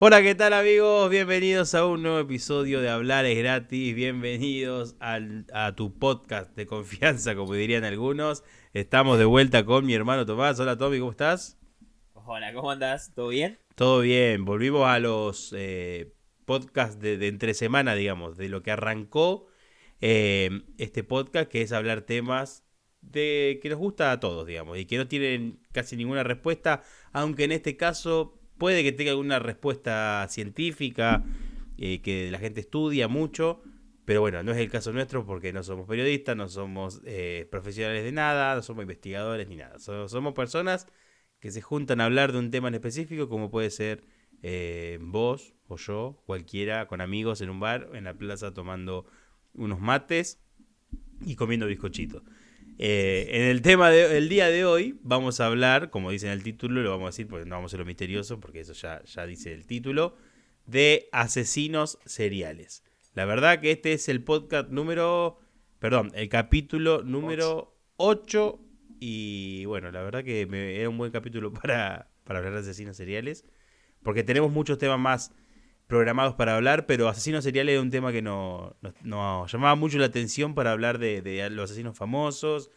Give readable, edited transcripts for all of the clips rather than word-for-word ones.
Hola, ¿qué tal amigos? Bienvenidos a un nuevo episodio de Hablar es Gratis. Bienvenidos a tu podcast de confianza, como dirían algunos. Estamos de vuelta con mi hermano Tomás. Hola Tommy, ¿cómo estás? Hola, ¿cómo andás? ¿Todo bien? Todo bien, volvimos a los podcasts de entre semana, digamos, de lo que arrancó este podcast, que es hablar temas de que nos gusta a todos, digamos, y que no tienen casi ninguna respuesta, aunque en este caso puede que tenga alguna respuesta científica, que la gente estudia mucho, pero bueno, no es el caso nuestro porque no somos periodistas, no somos profesionales de nada, no somos investigadores ni nada, somos personas que se juntan a hablar de un tema en específico, como puede ser vos o yo, cualquiera, con amigos en un bar, en la plaza, tomando unos mates y comiendo bizcochitos. En el tema del día de hoy vamos a hablar, como dice en el título, lo vamos a decir porque no vamos a hacer lo misterioso, porque eso ya dice el título, de asesinos seriales. La verdad que este es el podcast el capítulo Ocho. número 8 y bueno, la verdad que era un buen capítulo para hablar de asesinos seriales, porque tenemos muchos temas más programados para hablar, pero asesinos seriales era un tema que nos llamaba mucho la atención para hablar de los asesinos famosos,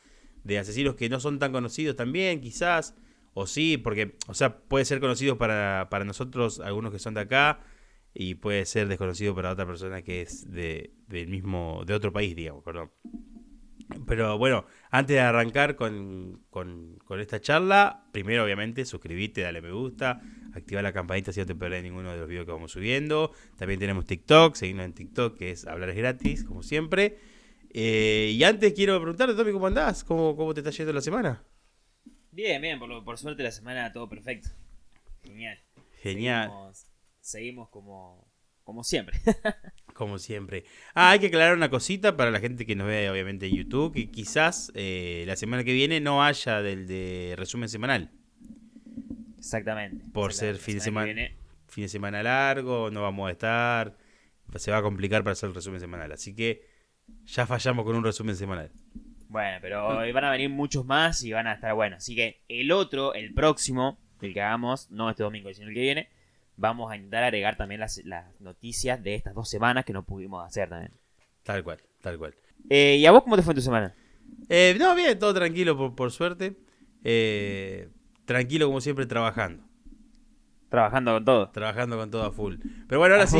de asesinos que no son tan conocidos también, quizás, o sí, porque, o sea, puede ser conocido para nosotros, algunos que son de acá, y puede ser desconocido para otra persona que es de otro país, digamos, perdón. Pero bueno, antes de arrancar con esta charla, primero obviamente suscribite, dale me gusta, activa la campanita si no te perdés ninguno de los videos que vamos subiendo. También tenemos TikTok, seguimos en TikTok, que es hablar es gratis, como siempre. Y antes quiero preguntarte, Tommy, ¿cómo andás? ¿Cómo te está yendo la semana? Bien, bien, por suerte la semana todo perfecto. Genial. Genial, Seguimos como siempre. como siempre. Hay que aclarar una cosita para la gente que nos ve obviamente en YouTube, que quizás la semana que viene no haya del de resumen semanal. Exactamente, Por ser exactamente. La semana que viene. fin de semana largo, no vamos a estar, se va a complicar para hacer el resumen semanal. Así que ya fallamos con un resumen semanal. Bueno, pero hoy van a venir muchos más y van a estar buenos. Así que el próximo, el que hagamos, no este domingo, sino el que viene, vamos a intentar agregar también las noticias de estas 2 semanas que no pudimos hacer también. Tal cual, tal cual. ¿Y a vos cómo te fue en tu semana? No, bien, todo tranquilo por suerte. Eh, Tranquilo como siempre trabajando. Trabajando con todo. Trabajando con todo a full. Pero bueno, ahora sí,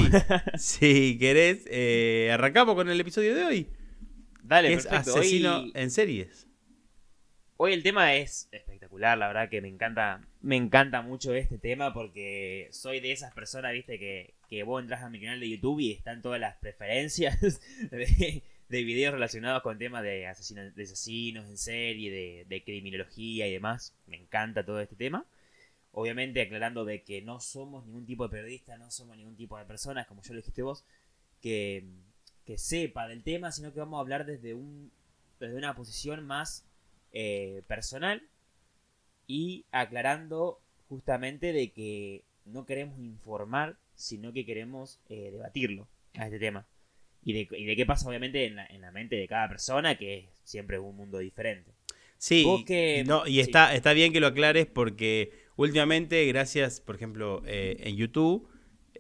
si querés, arrancamos con el episodio de hoy, Dale, que es perfecto. asesino en series. Hoy el tema es espectacular, la verdad que me encanta mucho este tema porque soy de esas personas, viste, que vos entras a mi canal de YouTube y están todas las preferencias de videos relacionados con temas de asesinos en serie, de criminología y demás. Me encanta todo este tema. Obviamente aclarando de que no somos ningún tipo de periodista, no somos ningún tipo de personas, como yo lo dijiste vos, que, que sepa del tema, sino que vamos a hablar desde una posición más personal y aclarando justamente de que no queremos informar, sino que queremos debatirlo a este tema. Y de qué pasa obviamente en la mente de cada persona, que es siempre un mundo diferente. Vos Sí, y, que... no, y Sí, está bien que lo aclares porque últimamente, gracias, por ejemplo, en YouTube,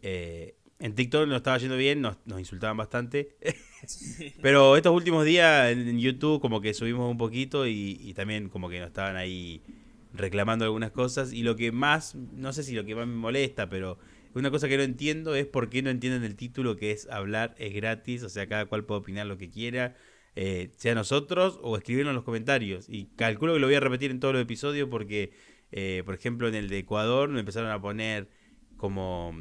en TikTok nos estaba yendo bien, nos insultaban bastante, pero estos últimos días en YouTube como que subimos un poquito y también como que nos estaban ahí reclamando algunas cosas y lo que más, no sé si lo que más me molesta, pero una cosa que no entiendo es por qué no entienden el título que es hablar es gratis, o sea, cada cual puede opinar lo que quiera, sea nosotros o escribirlo en los comentarios. Y calculo que lo voy a repetir en todos los episodios porque, por ejemplo, en el de Ecuador me empezaron a poner como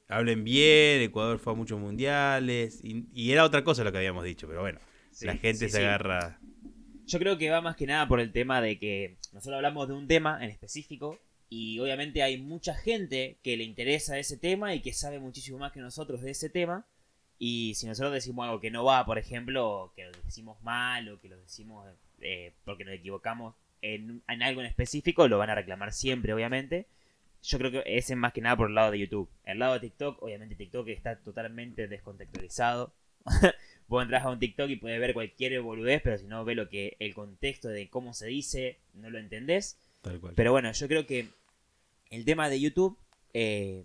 hablen bien, Ecuador fue a muchos mundiales y era otra cosa lo que habíamos dicho, pero bueno, la sí, gente sí, se sí. agarra. Yo creo que va más que nada por el tema de que nosotros hablamos de un tema en específico y obviamente hay mucha gente que le interesa ese tema y que sabe muchísimo más que nosotros de ese tema. Y si nosotros decimos algo que no va, por ejemplo, que lo decimos mal o que lo decimos porque nos equivocamos en algo en específico, lo van a reclamar siempre, obviamente. Yo creo que ese es más que nada por el lado de YouTube. El lado de TikTok, obviamente TikTok está totalmente descontextualizado. Vos entras a un TikTok y puedes ver cualquier boludez, pero si no ve el contexto de cómo se dice, no lo entendés. Tal cual. Pero bueno, yo creo que el tema de YouTube, eh,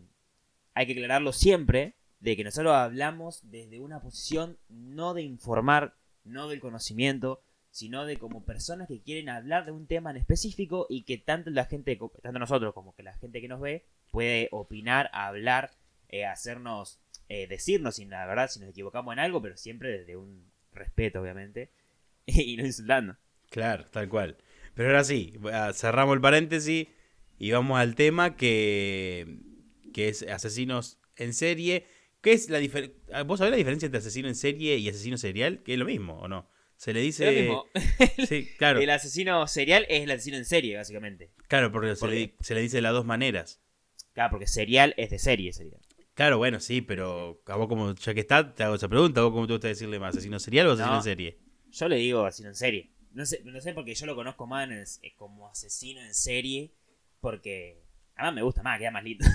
hay que aclararlo siempre, de que nosotros hablamos desde una posición no de informar, no del conocimiento, sino de como personas que quieren hablar de un tema en específico y que tanto la gente, tanto nosotros como que la gente que nos ve, puede opinar, hablar, hacernos, decirnos si la verdad si nos equivocamos en algo, pero siempre desde un respeto, obviamente, y no insultando. Claro, tal cual. Pero ahora sí, cerramos el paréntesis y vamos al tema que es asesinos en serie. ¿Qué es la diferencia? ¿Vos sabés la diferencia entre asesino en serie y asesino serial? Que es lo mismo, ¿o no? Se le dice... Es lo mismo. Sí, claro. El asesino serial es el asesino en serie, básicamente. Claro, porque ¿Por qué? se le dice de las dos maneras. Claro, porque serial es de serie, serial. Claro, bueno, sí, pero a vos como, ya que está, te hago esa pregunta. ¿A vos cómo te gusta decirle más? ¿Asesino serial o asesino No, en serie? yo le digo asesino en serie. No sé porque yo lo conozco más como asesino en serie, porque además me gusta más, queda más lindo.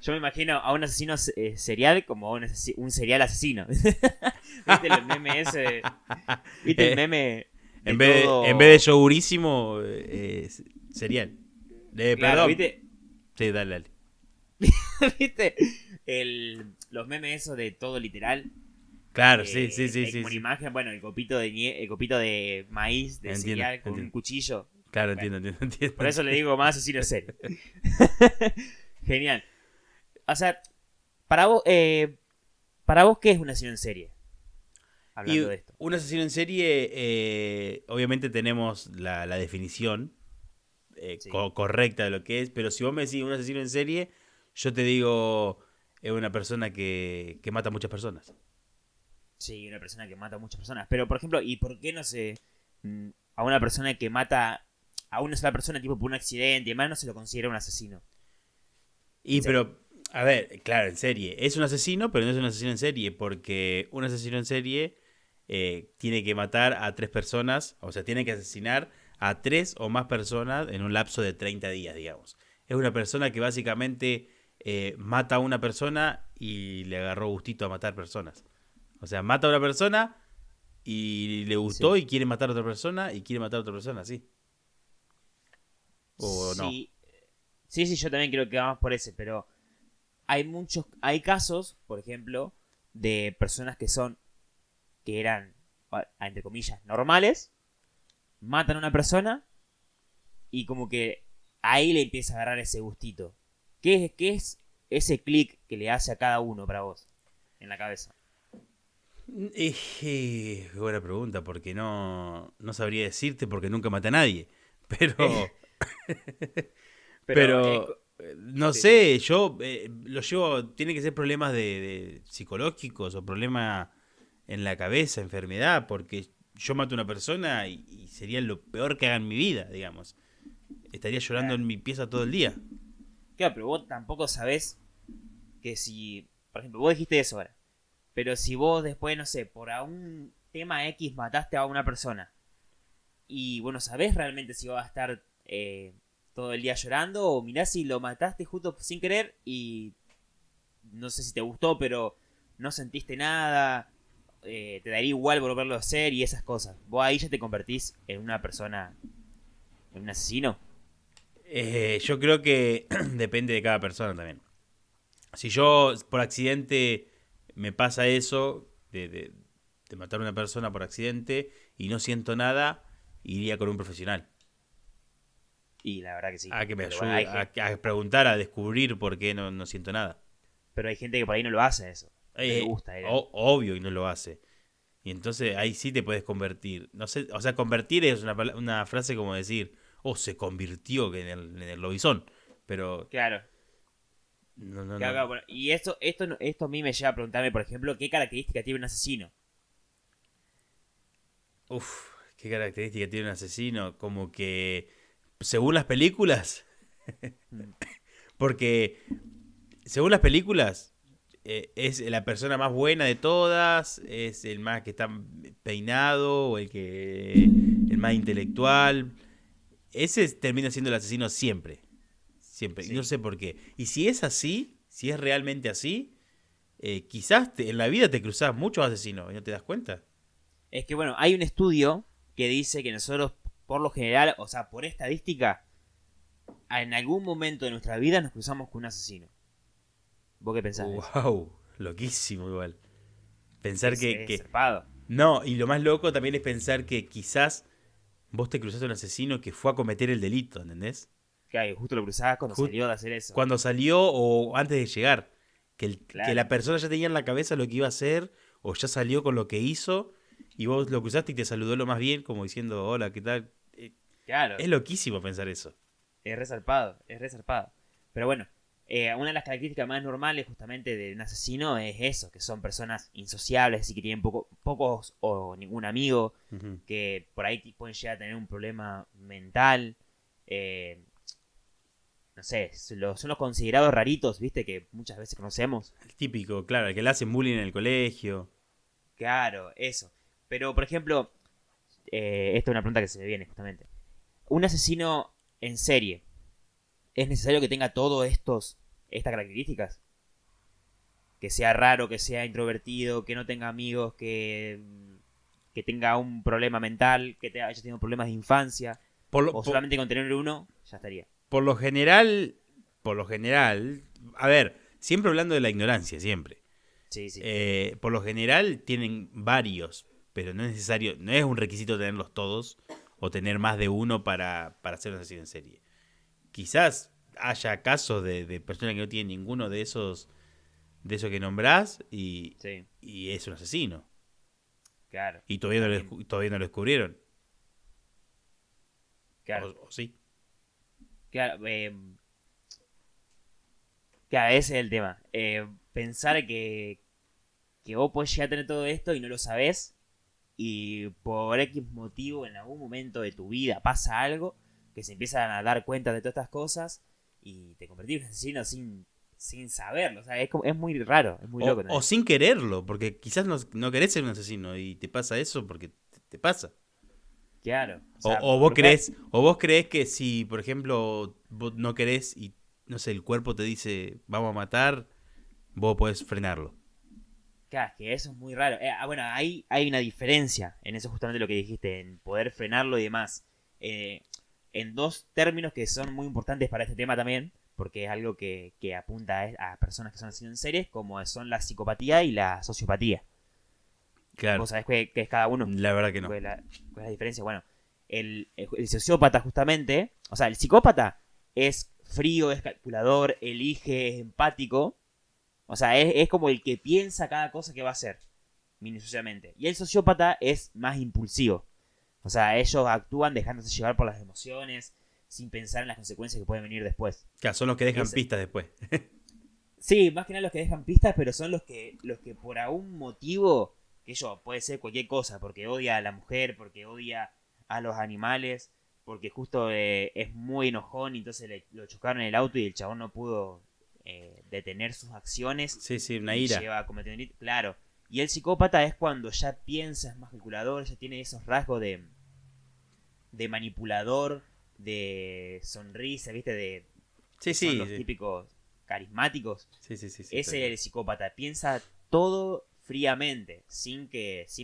Yo me imagino a un asesino serial como un serial asesino. ¿Viste el meme ese? ¿Viste el meme? En vez de yogurísimo, serial. Claro, Perdón. ¿viste? Sí, dale. ¿Viste? Los memes esos de todo literal. Claro, sí. Como una imagen, bueno, el copito de maíz, de cereal con un cuchillo. Claro, Bueno, entiendo. por eso le digo más asesino en serie. Genial. O sea, para vos, ¿qué es un asesino en serie? Hablando de esto. Un asesino en serie, obviamente tenemos la definición Sí. correcta de lo que es, pero si vos me decís un asesino en serie, yo te digo, es una persona que mata a muchas personas. Sí, una persona que mata a muchas personas. Pero, por ejemplo, ¿y por qué no se... a una persona que mata a una sola persona, tipo por un accidente y demás, no se lo considera un asesino? Pero, a ver, claro, en serie. Es un asesino, pero no es un asesino en serie, porque un asesino en serie tiene que matar a 3 personas, o sea, tiene que asesinar a 3 o más personas en un lapso de 30 días, digamos. Es una persona que básicamente mata a una persona y le agarró gustito a matar personas. O sea, mata a una persona y le gustó y quiere matar a otra persona y quiere matar a otra persona, ¿sí? ¿O no? Sí, yo también creo que vamos por ese, pero hay casos, por ejemplo, de personas que eran, entre comillas, normales, matan a una persona y como que ahí le empieza a agarrar ese gustito. ¿Qué es ese clic que le hace a cada uno para vos en la cabeza? Buena pregunta, porque no sabría decirte porque nunca maté a nadie. Pero, Pero no sí, sí. sé, yo lo llevo, tiene que ser problemas de psicológicos o problemas en la cabeza, enfermedad, porque yo mato a una persona y sería lo peor que haga en mi vida, digamos. Estaría llorando Claro. en mi pieza todo el día. Claro, pero vos tampoco sabés que si, por ejemplo, vos dijiste eso ahora, pero si vos después, no sé, por un tema X mataste a una persona y bueno, sabés realmente si vas a estar todo el día llorando o mirás si lo mataste justo sin querer y no sé si te gustó, pero no sentiste nada, te daría igual volverlo a hacer y esas cosas. Vos ahí ya te convertís en una persona, en un asesino. Yo creo que depende de cada persona también. Si yo por accidente me pasa eso de matar a una persona por accidente y no siento nada, iría con un profesional. Y la verdad que sí. A que me Pero bueno, ayude, a preguntar, a descubrir por qué no siento nada. pero hay gente que por ahí no lo hace eso. No le gusta. Obvio y no lo hace. Y entonces ahí sí te puedes convertir. No sé, o sea, convertir es una frase como decir, se convirtió en el lobizón. Pero Claro. no. Claro, bueno, y esto a mí me lleva a preguntarme, por ejemplo, ¿qué característica tiene un asesino? Uf, qué característica tiene un asesino. Como que, según las películas, Mm, porque según las películas, es la persona más buena de todas, es el más que está peinado, o el más intelectual. Ese termina siendo el asesino siempre. Siempre. Y no Sí. sé por qué. Y si es así, si es realmente así, quizás en la vida te cruzás muchos asesinos y no te das cuenta. Es que bueno, hay un estudio que dice que nosotros, por lo general, o sea, por estadística, en algún momento de nuestra vida nos cruzamos con un asesino. ¿Vos qué pensás de eso? Wow, loquísimo igual. Pensar Es zarpado. No, y lo más loco también es pensar que quizás vos te cruzaste un asesino que fue a cometer el delito, ¿entendés? Claro, justo lo cruzabas cuando Ju- salió de hacer eso. Cuando salió o antes de llegar. Que la Claro, persona ya tenía en la cabeza lo que iba a hacer o ya salió con lo que hizo y vos lo cruzaste y te saludó lo más bien como diciendo, hola, ¿qué tal? claro. Es loquísimo pensar eso. Es re zarpado, es re zarpado. Pero bueno, una de las características más normales justamente de un asesino es eso, que son personas insociables, así que tienen pocos o ningún amigo, Ujú. que por ahí pueden llegar a tener un problema mental. eh, no sé, son los considerados raritos, viste, que muchas veces conocemos. El típico, claro, el que le hacen bullying en el colegio. Claro, eso. Pero, por ejemplo, esta es una pregunta que se me viene justamente. Un asesino en serie, ¿es necesario que tenga estas características? Que sea raro, que sea introvertido, que no tenga amigos, que tenga un problema mental, que haya tenido problemas de infancia, Por lo, o por, solamente con tener uno, ya estaría. por lo general, a ver, siempre hablando de la ignorancia, siempre. Sí, sí. Por lo general tienen varios, pero no es necesario, no es un requisito tenerlos todos o tener más de uno para hacer un asesino en serie. Quizás haya casos de personas que no tienen ninguno de esos que nombrás Sí, y es un asesino. claro. Y También, todavía no lo descubrieron. claro. O sí. Claro, claro, ese es el tema. Pensar que vos podés llegar a tener todo esto y no lo sabés, y por X motivo en algún momento de tu vida pasa algo, que se empiezan a dar cuenta de todas estas cosas y te convertís en un asesino sin saberlo. O sea, es muy raro, es muy loco O también. sin quererlo, porque quizás no querés ser un asesino y te pasa eso porque te pasa. Claro, o sea, O vos creés que si, por ejemplo, vos no querés y, no sé, el cuerpo te dice, vamos a matar, vos podés frenarlo. claro, es que eso es muy raro. Bueno, hay una diferencia en eso justamente lo que dijiste, en poder frenarlo y demás. Eh, en dos términos que son muy importantes para este tema también, porque es algo que apunta a personas que son asesinos en series, como son la psicopatía y la sociopatía. Claro, ¿Vos sabés qué es cada uno? la verdad que no. ¿Cuál es la diferencia? Bueno, el sociópata justamente, o sea, el psicópata es frío, es calculador, elige, es empático. O sea, es como el que piensa cada cosa que va a hacer, minuciosamente. Y el sociópata es más impulsivo. O sea, ellos actúan dejándose llevar por las emociones, sin pensar en las consecuencias que pueden venir después. Claro, son los que dejan Es, pistas después. sí, más que nada los que dejan pistas, pero son los que por algún motivo, que ello puede ser cualquier cosa, porque odia a la mujer, porque odia a los animales, porque justo es muy enojón y entonces lo chocaron en el auto y el chabón no pudo detener sus acciones Sí, sí, una y ira. lleva a cometer un delito. Claro. Y el psicópata es cuando ya piensa, es más calculador, ya tiene esos rasgos de manipulador, de sonrisa, ¿viste? Sí, Que son sí, los sí. típicos carismáticos. Sí, sí, sí, sí, tal Ese es cual. el psicópata. Piensa todo fríamente, sin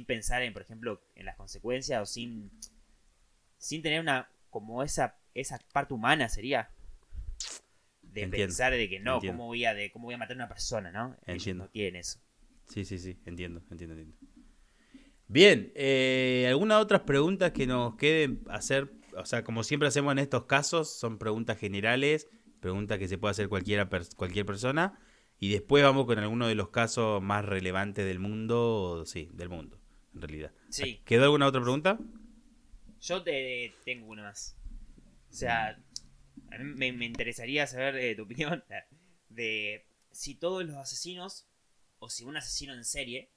pensar en, por ejemplo, en las consecuencias o sin tener esa parte humana sería de Entiendo, pensar de que no, entiendo, cómo voy a matar a una persona, ¿no? Ellos entiendo. no quieren eso. Sí, sí, sí, entiendo, entiendo, entiendo. Bien, ¿alguna otras preguntas que nos queden hacer? O sea, como siempre hacemos en estos casos, son preguntas generales, preguntas que se puede hacer cualquier persona, y después vamos con alguno de los casos más relevantes del mundo, sí, del mundo, en realidad. Sí, ¿Quedó alguna otra pregunta? yo te tengo una más. O sea, a mí me interesaría saber tu opinión de si todos los asesinos o si un asesino en serie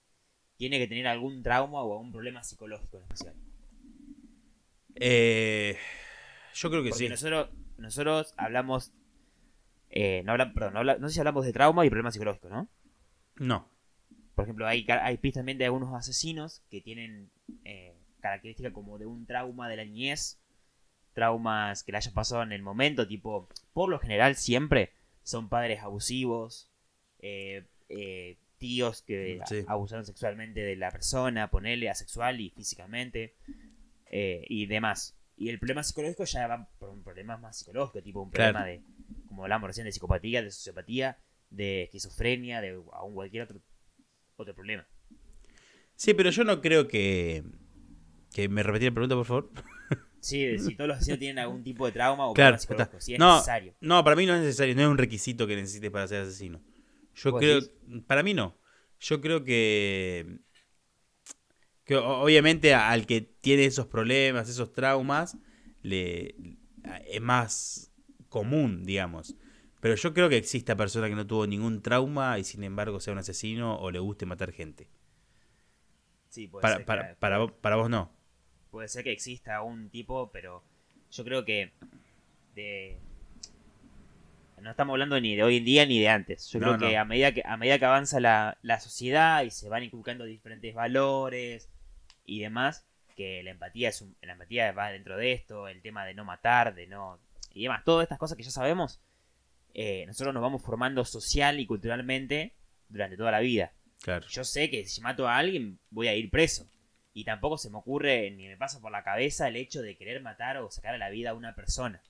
tiene que tener algún trauma o algún problema psicológico en especial. Eh, yo creo que Porque sí. nosotros hablamos, perdón, no sé si hablamos de trauma y problemas psicológicos, ¿no? No. Por ejemplo, hay pistas también de algunos asesinos que tienen características como de un trauma de la niñez, traumas que le hayan pasado en el momento, tipo, por lo general siempre son padres abusivos, tíos que Sí. abusaron sexualmente de la persona, ponerle asexual y físicamente, y demás. Y el problema psicológico ya va por un problema más psicológico, tipo un problema Claro. como hablamos recién, de psicopatía, de sociopatía, de esquizofrenia, de aún cualquier otro problema. Sí, pero yo no creo que... ¿Me repetí la pregunta, por favor? Sí, si todos los asesinos tienen algún tipo de trauma o Claro, problema psicológico, si es no, necesario. no, para mí no es necesario, no es un requisito que necesites para ser asesino. Yo ¿Vos creo, decís? para mí no. Yo creo que obviamente al que tiene esos problemas, esos traumas, le es más común, digamos. Pero yo creo que exista persona que no tuvo ningún trauma y sin embargo sea un asesino o le guste matar gente. Sí, Para vos no. puede ser que exista un tipo, pero yo creo que de, no estamos hablando ni de hoy en día ni de antes. Yo No, creo no. que a medida que avanza la sociedad y se van inculcando diferentes valores y demás, que la empatía va dentro de esto, el tema de no matar, de no y demás, todas estas cosas que ya sabemos, nosotros nos vamos formando social y culturalmente durante toda la vida. Claro. Yo sé que si mato a alguien voy a ir preso. Y tampoco se me ocurre ni me pasa por la cabeza el hecho de querer matar o sacar a la vida a una persona.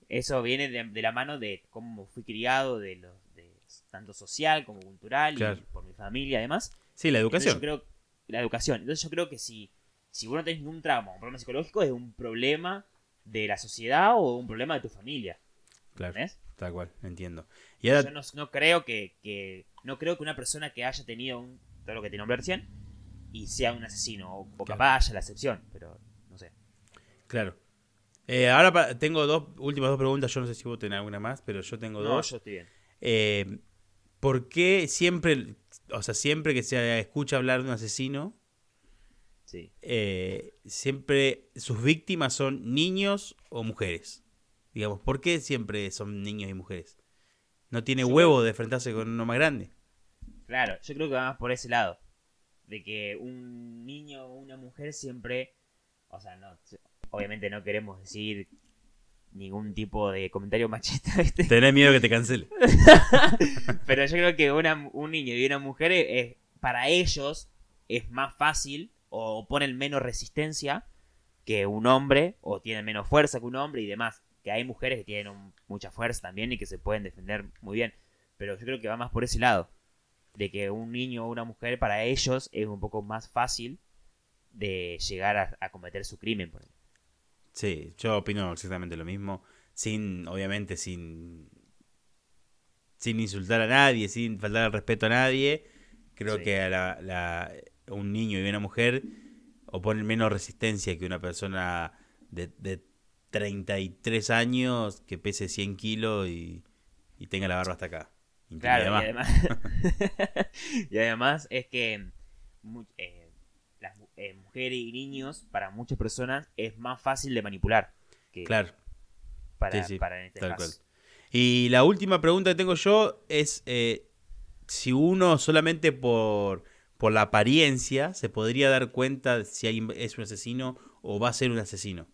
Eso viene de la mano de cómo fui criado, de tanto social como cultural, Claro. y por mi familia además. Sí, la educación. Entonces yo creo, la educación. Entonces yo creo que si vos no tenés ningún trauma o un problema psicológico, es un problema de la sociedad o un problema de tu familia. Claro, ¿Entendés? tal cual, entiendo. Y ahora, Yo no creo no creo que una persona que haya tenido todo lo que te nombré recién y sea un asesino, o Claro. capaz haya la excepción, pero no sé. claro. Ahora tengo últimas dos preguntas. Yo no sé si vos tenés alguna más, pero yo tengo No, dos. yo estoy bien. ¿Por qué siempre, o sea, siempre que se escucha hablar de un asesino, Sí. siempre sus víctimas son niños o mujeres? Digamos, ¿por qué siempre son niños y mujeres? ¿No tiene Yo huevo de enfrentarse con uno más grande? Claro, yo creo que va más por ese lado. De que un niño o una mujer siempre... O sea, no, obviamente no queremos decir ningún tipo de comentario machista, ¿viste? Tenés miedo que te cancele. Pero yo creo que un niño y una mujer para ellos es más fácil o ponen menos resistencia que un hombre o tienen menos fuerza que un hombre y demás. Que hay mujeres que tienen mucha fuerza también y que se pueden defender muy bien. Pero yo creo que va más por ese lado. De que un niño o una mujer para ellos es un poco más fácil de llegar a cometer su crimen. Por ejemplo. Sí, yo opino exactamente lo mismo. Obviamente, sin insultar a nadie, sin faltar al respeto a nadie. Creo Sí. que un niño y una mujer oponen menos resistencia que una persona de 33 años que pese 100 kilos y tenga la barba hasta acá. Claro, Intimida y más. además, y además es que las mujeres y niños, para muchas personas, es más fácil de manipular que Claro, para, sí, para en este tal caso. cual. Y la última pregunta que tengo yo es si uno solamente por la apariencia se podría dar cuenta si alguien es un asesino o va a ser un asesino.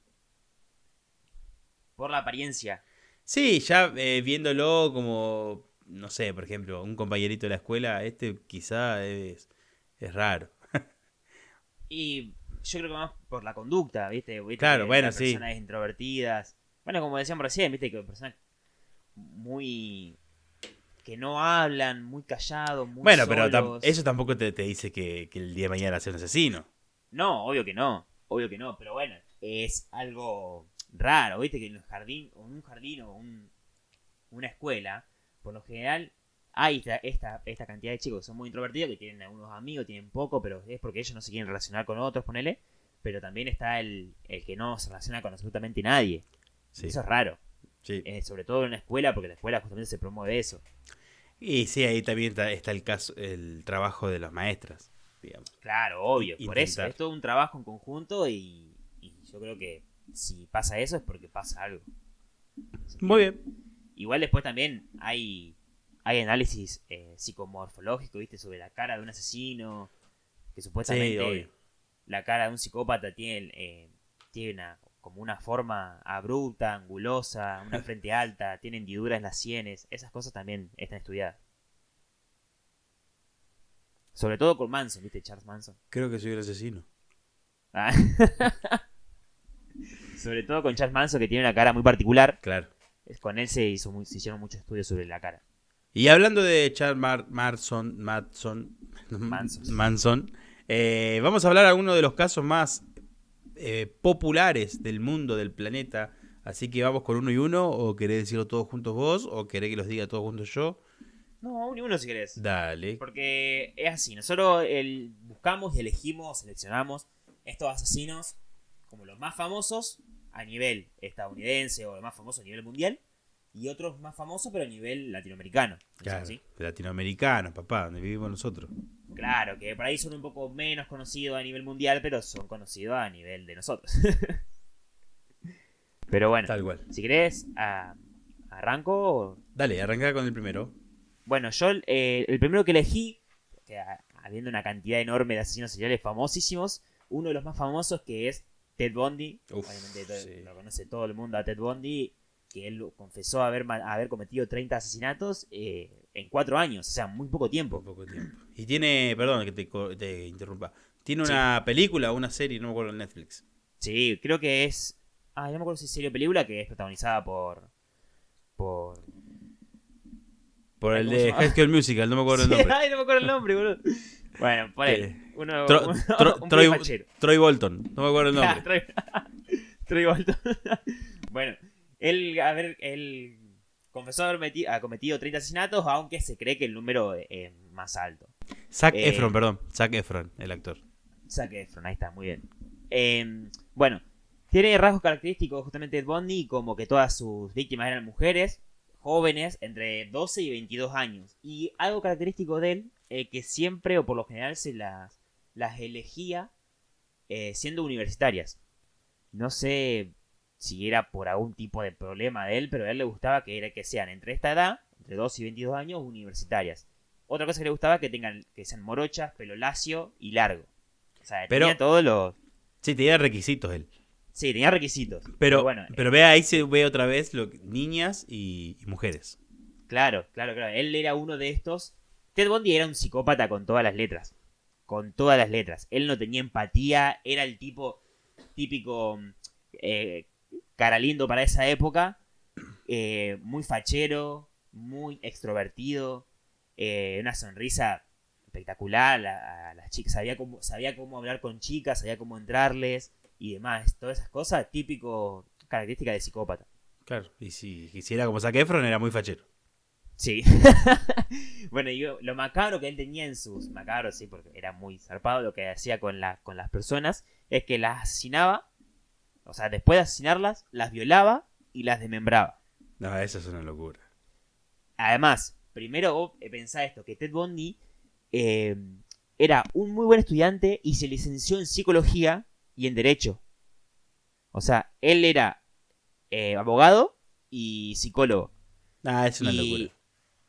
Por la apariencia. Sí, ya viéndolo como, no sé, por ejemplo, un compañerito de la escuela, quizá es raro. Y yo creo que más por la conducta, ¿viste? Viste Claro, que bueno, las sí. personas introvertidas. Bueno, como decíamos recién, ¿viste? Que personas muy. Que no hablan, muy callados, muy Bueno, pero solos. eso tampoco te dice que el día de mañana sea un asesino. No, obvio que no. Obvio que no, pero bueno, es algo raro, ¿viste? Que en un jardín o una escuela, por lo general hay esta cantidad de chicos que son muy introvertidos, que tienen algunos amigos, tienen poco, pero es porque ellos no se quieren relacionar con otros, ponele. Pero también está el que no se relaciona con absolutamente nadie. Sí, Eso es raro. sí. Sobre todo en una escuela, porque la escuela justamente se promueve eso. Y sí, ahí también está el trabajo de las maestras, digamos. Claro, obvio. Por eso, Intentar. es todo un trabajo en conjunto y yo creo que si pasa eso es porque pasa algo. Muy bien. Igual después también hay análisis psicomorfológico, ¿viste? Sobre la cara de un asesino, que Sí, supuestamente obvio. la cara de un psicópata tiene como una forma abrupta, angulosa, una frente alta, tiene hendiduras en las sienes. Esas cosas también están estudiadas. Sobre todo con Manson, ¿viste? Charles Manson. Creo que soy el asesino. Ah. Sobre todo con Charles Manson, que tiene una cara muy particular. Claro. Con él se hicieron muchos estudios sobre la cara. Y hablando de Charles Manson, vamos a hablar de algunos de los casos más populares del mundo, del planeta. Así que vamos con uno y uno, o querés decirlo todos juntos vos, o querés que los diga todos juntos yo. No, uno y uno si querés. Dale. Porque es así, nosotros buscamos y elegimos, seleccionamos estos asesinos como los más famosos a nivel estadounidense o los más famosos a nivel mundial, y otros más famosos pero a nivel latinoamericano. Claro, ¿Sí? latinoamericanos, papá, donde vivimos nosotros. Claro, que por ahí son un poco menos conocidos a nivel mundial, pero son conocidos a nivel de nosotros. Pero bueno, tal cual. Si querés, arranco. Dale, arranca con el primero. Bueno, yo el primero que elegí, que habiendo una cantidad enorme de asesinos seriales famosísimos, uno de los más famosos que es Ted Bundy. Uf, obviamente sí. lo conoce todo el mundo a Ted Bundy, que él confesó haber cometido 30 asesinatos en 4 años, o sea, muy poco tiempo. Muy poco tiempo. Y tiene, perdón que te interrumpa, tiene una película o una serie, no me acuerdo, en Netflix. Sí, creo que es... no me acuerdo si es serie o película, que es protagonizada por el de High School Musical, no me acuerdo el nombre. Ay, no me acuerdo el nombre, boludo. Bueno, por él. Troy Bolton, no me acuerdo el nombre. Troy Bolton. Bueno, él confesó haber cometido 30 asesinatos, aunque se cree que el número es más alto. Zac Efron, el actor. Zac Efron, ahí está, muy bien. Bueno, tiene rasgos característicos justamente de Bundy, como que todas sus víctimas eran mujeres, jóvenes, entre 12 y 22 años. Y algo característico de él, que siempre o por lo general se las elegía siendo universitarias. No sé si era por algún tipo de problema de él, pero a él le gustaba que sean entre esta edad, entre 12 y 22 años, universitarias. Otra cosa que le gustaba que sean morochas, pelo lacio y largo. O sea, tenía todos los... Sí, tenía requisitos él. Sí, tenía requisitos. Pero bueno, ve ahí se ve otra vez niñas y mujeres. Claro. Él era uno de estos. Ted Bundy era un psicópata con todas las letras. Con todas las letras. Él no tenía empatía. Era el tipo típico cara lindo para esa época. Muy fachero. Muy extrovertido. Una sonrisa espectacular. A las chicas. Sabía cómo hablar con chicas. Sabía cómo entrarles. Y demás, todas esas cosas, típico característica de psicópata. Claro, y si quisiera como Zac Efron, era muy fachero. Sí. Bueno, y lo macabro que él tenía en sus... Macabro, sí, porque era muy zarpado lo que hacía con las personas, es que las asesinaba, o sea, después de asesinarlas, las violaba y las desmembraba. No, eso es una locura. Además, primero vos pensá esto, que Ted Bundy era un muy buen estudiante y se licenció en psicología y en derecho. O sea, él era abogado y psicólogo. Es una locura.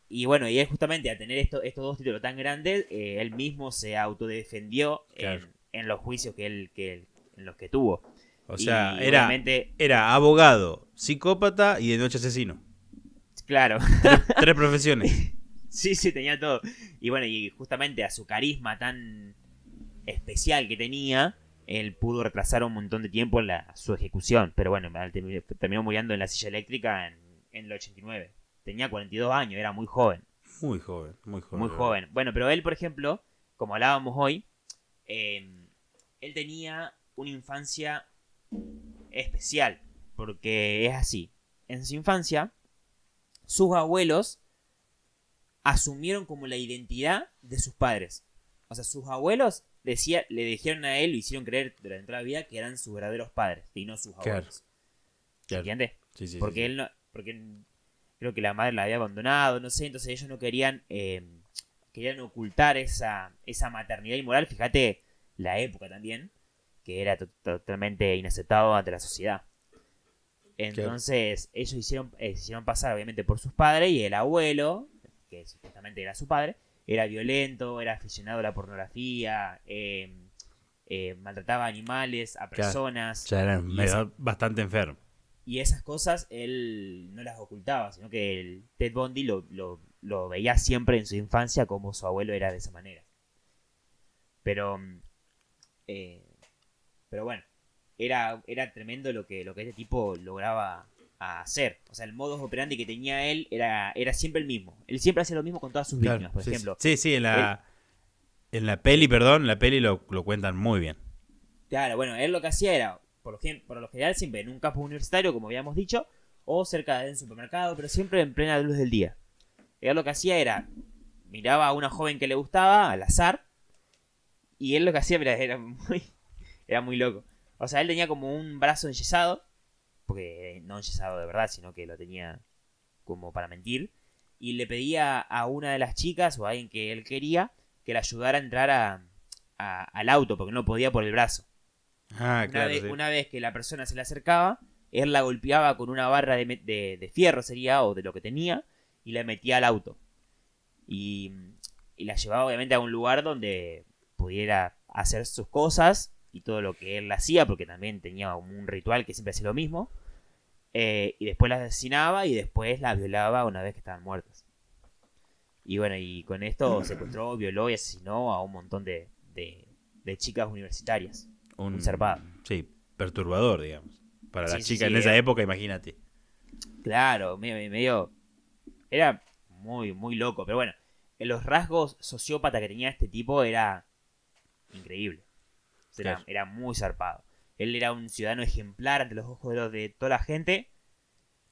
Y bueno, y él justamente a tener estos dos títulos tan grandes, él mismo se autodefendió en los juicios en los que tuvo. O sea, era abogado, psicópata y de noche asesino. Claro. Tres profesiones. Sí, tenía todo. Y bueno, y justamente a su carisma tan especial que tenía, él pudo retrasar un montón de tiempo su ejecución. Pero bueno, terminó muriendo en la silla eléctrica en el 89. Tenía 42 años, era muy joven. Muy joven. Muy joven. Bueno, pero él, por ejemplo, como hablábamos hoy, él tenía una infancia especial. Porque es así. En su infancia, sus abuelos asumieron como la identidad de sus padres. O sea, sus abuelos le dijeron a él, lo hicieron creer durante toda la vida que eran sus verdaderos padres y no sus abuelos. Claro. ¿Entiendes? Sí. Porque él no, porque creo que la madre la había abandonado, no sé, entonces ellos no querían ocultar esa maternidad inmoral. Fíjate la época también, que era totalmente inaceptado ante la sociedad. Entonces ellos hicieron pasar obviamente por sus padres, y el abuelo, que supuestamente era su padre, era violento, era aficionado a la pornografía, maltrataba a animales, a personas. Ya era bastante enfermo. Y esas cosas él no las ocultaba, sino que el Ted Bundy lo veía siempre en su infancia como su abuelo era de esa manera. Pero bueno, era tremendo lo que este tipo lograba a hacer. O sea, el modus operandi que tenía él era siempre el mismo. Él siempre hacía lo mismo con todas sus víctimas, por ejemplo. Sí, en la peli, perdón, la peli lo cuentan muy bien. Claro, bueno, él lo que hacía era, por lo general, siempre en un campus universitario, como habíamos dicho, o cerca de un supermercado, pero siempre en plena luz del día. Él lo que hacía era, miraba a una joven que le gustaba, al azar, y él lo que hacía era muy loco. O sea, él tenía como un brazo enyesado, porque no enyesado de verdad, sino que lo tenía como para mentir, y le pedía a una de las chicas, o a alguien que él quería, que le ayudara a entrar al auto, porque no podía por el brazo. Una vez que la persona se le acercaba, él la golpeaba con una barra de fierro, sería, o de lo que tenía, y la metía al auto. Y la llevaba obviamente a un lugar donde pudiera hacer sus cosas y todo lo que él hacía, porque también tenía un ritual que siempre hacía lo mismo. Y después las asesinaba y después las violaba una vez que estaban muertas. Y bueno, y con esto secuestró, violó y asesinó a un montón de chicas universitarias. Un zarpado. Sí, perturbador, digamos. Para las chicas en era, esa época, imagínate. Claro, medio... Era muy, muy loco. Pero bueno, los rasgos sociópata que tenía este tipo era increíble. Era muy zarpado. Él era un ciudadano ejemplar ante los ojos de toda la gente,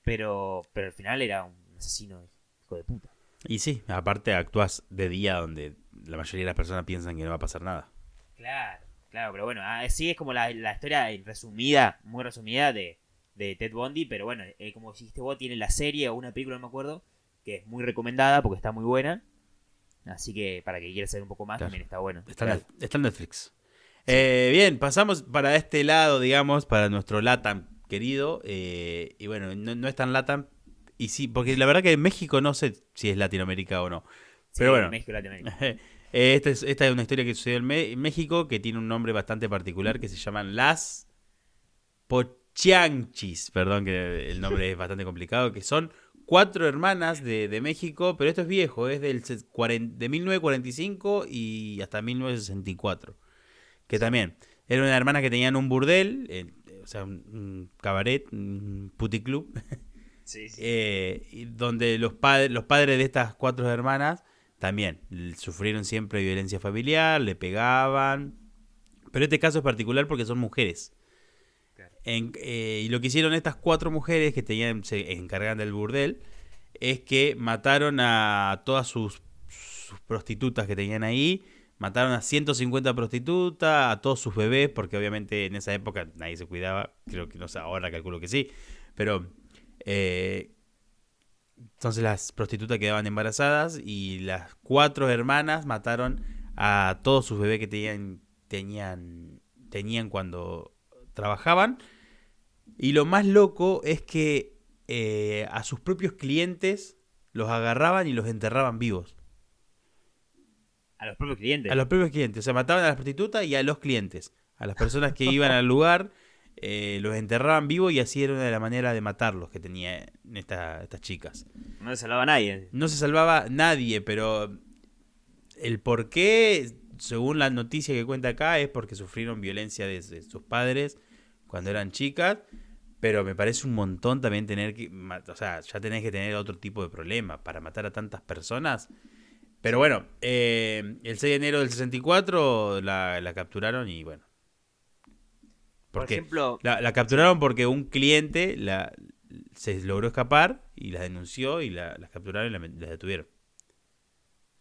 pero al final era un asesino hijo de puta. Y sí, aparte actúas de día donde la mayoría de las personas piensan que no va a pasar nada. Claro, pero bueno, sí es como la historia resumida, muy resumida de Ted Bundy, pero bueno, como dijiste vos, tiene la serie o una película, no me acuerdo, que es muy recomendada porque está muy buena. Así que para que quieras saber un poco más, también está bueno. Está en Netflix. Sí. Bien, pasamos para este lado, digamos, para nuestro LATAM querido. Y bueno, no es tan LATAM. Y sí, porque la verdad que en México no sé si es Latinoamérica o no. Pero bueno, México, Latinoamérica. Esta es una historia que sucedió en México, que tiene un nombre bastante particular, que se llaman las Pochianchis. Perdón, que el nombre es bastante complicado, que son 4 hermanas de México, pero esto es viejo, es de 1945 y hasta 1964. Que también, era una hermana que tenían un burdel, o sea, un cabaret, un puticlub, donde los padres de estas 4 hermanas también sufrieron siempre violencia familiar, le pegaban, pero este caso es particular porque son mujeres. Claro. Y lo que hicieron estas 4 mujeres que se encargaban del burdel es que mataron a todas sus prostitutas que tenían ahí. Mataron a 150 prostitutas, a todos sus bebés, porque obviamente en esa época nadie se cuidaba. Creo que no sé, ahora calculo que sí. Pero entonces las prostitutas quedaban embarazadas y las 4 hermanas mataron a todos sus bebés que tenían cuando trabajaban. Y lo más loco es que a sus propios clientes los agarraban y los enterraban vivos. ¿A los propios clientes? A los propios clientes. O sea, mataban a las prostitutas y a los clientes. A las personas que iban al lugar los enterraban vivos y así era una de las maneras de matarlos que tenían estas chicas. No se salvaba nadie. No se salvaba nadie, pero el por qué, según la noticia que cuenta acá, es porque sufrieron violencia de sus padres cuando eran chicas. Pero me parece un montón también tener que... O sea, ya tenés que tener otro tipo de problema para matar a tantas personas. Pero bueno, el 6 de enero del 64 la capturaron y bueno. Por ejemplo... La capturaron porque un cliente se logró escapar y la denunció y las capturaron y las detuvieron.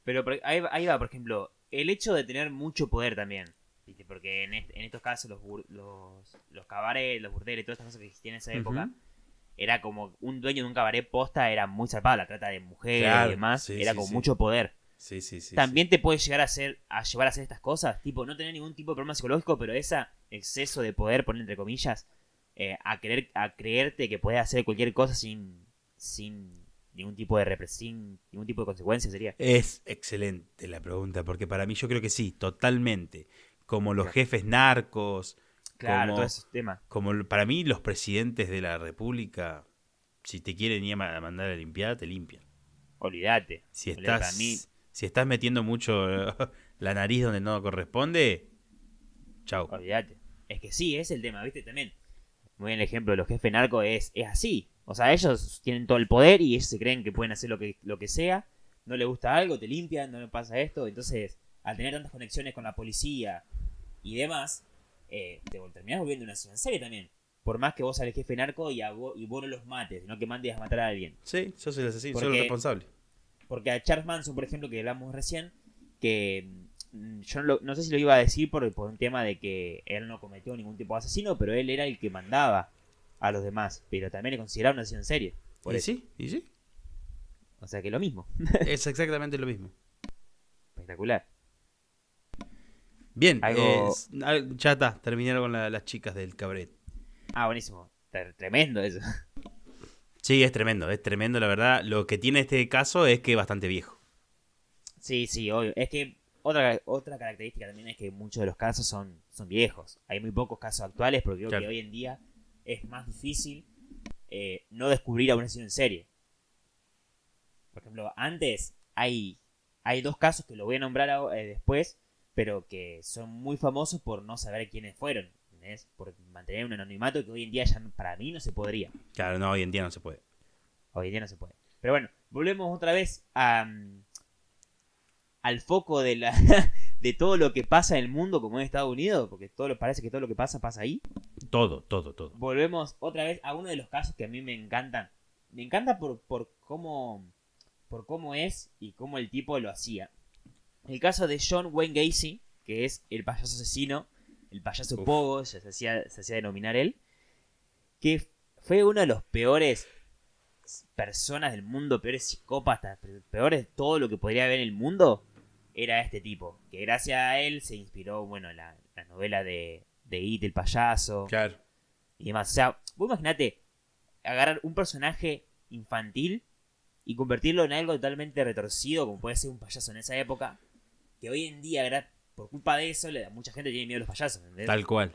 Pero ahí va, por ejemplo, el hecho de tener mucho poder también. ¿Viste? Porque en estos casos los cabarets, los burdeles, todas estas cosas que existían en esa época, era como un dueño de un cabaret posta, era muy zarpado, la trata de mujeres y demás, era con mucho poder. Sí. También te puede llevar a llevar a hacer estas cosas, tipo, no tener ningún tipo de problema psicológico, pero ese exceso de poder, poner entre comillas, a creerte que puedes hacer cualquier cosa sin ningún tipo de represión, ningún tipo de consecuencia sería. Es excelente la pregunta, porque para mí yo creo que sí, totalmente. Como los jefes narcos. Claro, todo ese tema. Como para mí los presidentes de la república, si te quieren ir a mandar a limpiar, te limpian. Olvídate. Si estás metiendo mucho la nariz donde no corresponde, chau. Olvídate. Es que sí, es el tema, ¿viste? También, muy bien el ejemplo de los jefes narcos es así. O sea, ellos tienen todo el poder y ellos se creen que pueden hacer lo que sea. No les gusta algo, te limpian, no le pasa esto. Entonces, al tener tantas conexiones con la policía y demás, te terminás volviendo una asesino en serie también. Por más que vos seas el jefe narco y vos no los mates, sino que mandes a matar a alguien. Sí, yo soy el asesino, soy el responsable. Porque a Charles Manson, por ejemplo, que hablamos recién, que yo no sé si lo iba a decir por un tema de que él no cometió ningún tipo de asesino, pero él era el que mandaba a los demás. Pero también le consideraba un asesino en serie. ¿Y sí? ¿Y sí? O sea que lo mismo. Es exactamente lo mismo. Espectacular. Bien, ya está, terminaron con las chicas del cabaret. Ah, buenísimo. Tremendo eso. Sí, es tremendo, la verdad. Lo que tiene este caso es que es bastante viejo. Sí, obvio. Es que otra característica también es que muchos de los casos son viejos. Hay muy pocos casos actuales porque creo que hoy en día es más difícil no descubrir a un asesino en serie. Por ejemplo, antes hay 2 casos que lo voy a nombrar después, pero que son muy famosos por no saber quiénes fueron. ¿Entendés? Por mantener un anonimato que hoy en día ya para mí no se podría. Claro, no, hoy en día no se puede. Hoy en día no se puede. Pero bueno, volvemos otra vez al foco de de todo lo que pasa en el mundo como en Estados Unidos, porque parece que todo lo que pasa ahí. Todo. Volvemos otra vez a uno de los casos que a mí me encantan. Me encanta por cómo es y cómo el tipo lo hacía. El caso de John Wayne Gacy, que es el payaso asesino, el payaso Pogo, ya se hacía denominar él, que fue uno de los peores personas del mundo, peores psicópatas, peores todo lo que podría haber en el mundo, era este tipo. Que gracias a él se inspiró, bueno, la novela de It, el payaso. Claro. Y demás. O sea, vos imaginate agarrar un personaje infantil y convertirlo en algo totalmente retorcido, como puede ser un payaso en esa época, que hoy en día, por culpa de eso, mucha gente tiene miedo a los payasos, ¿entendés? Tal cual.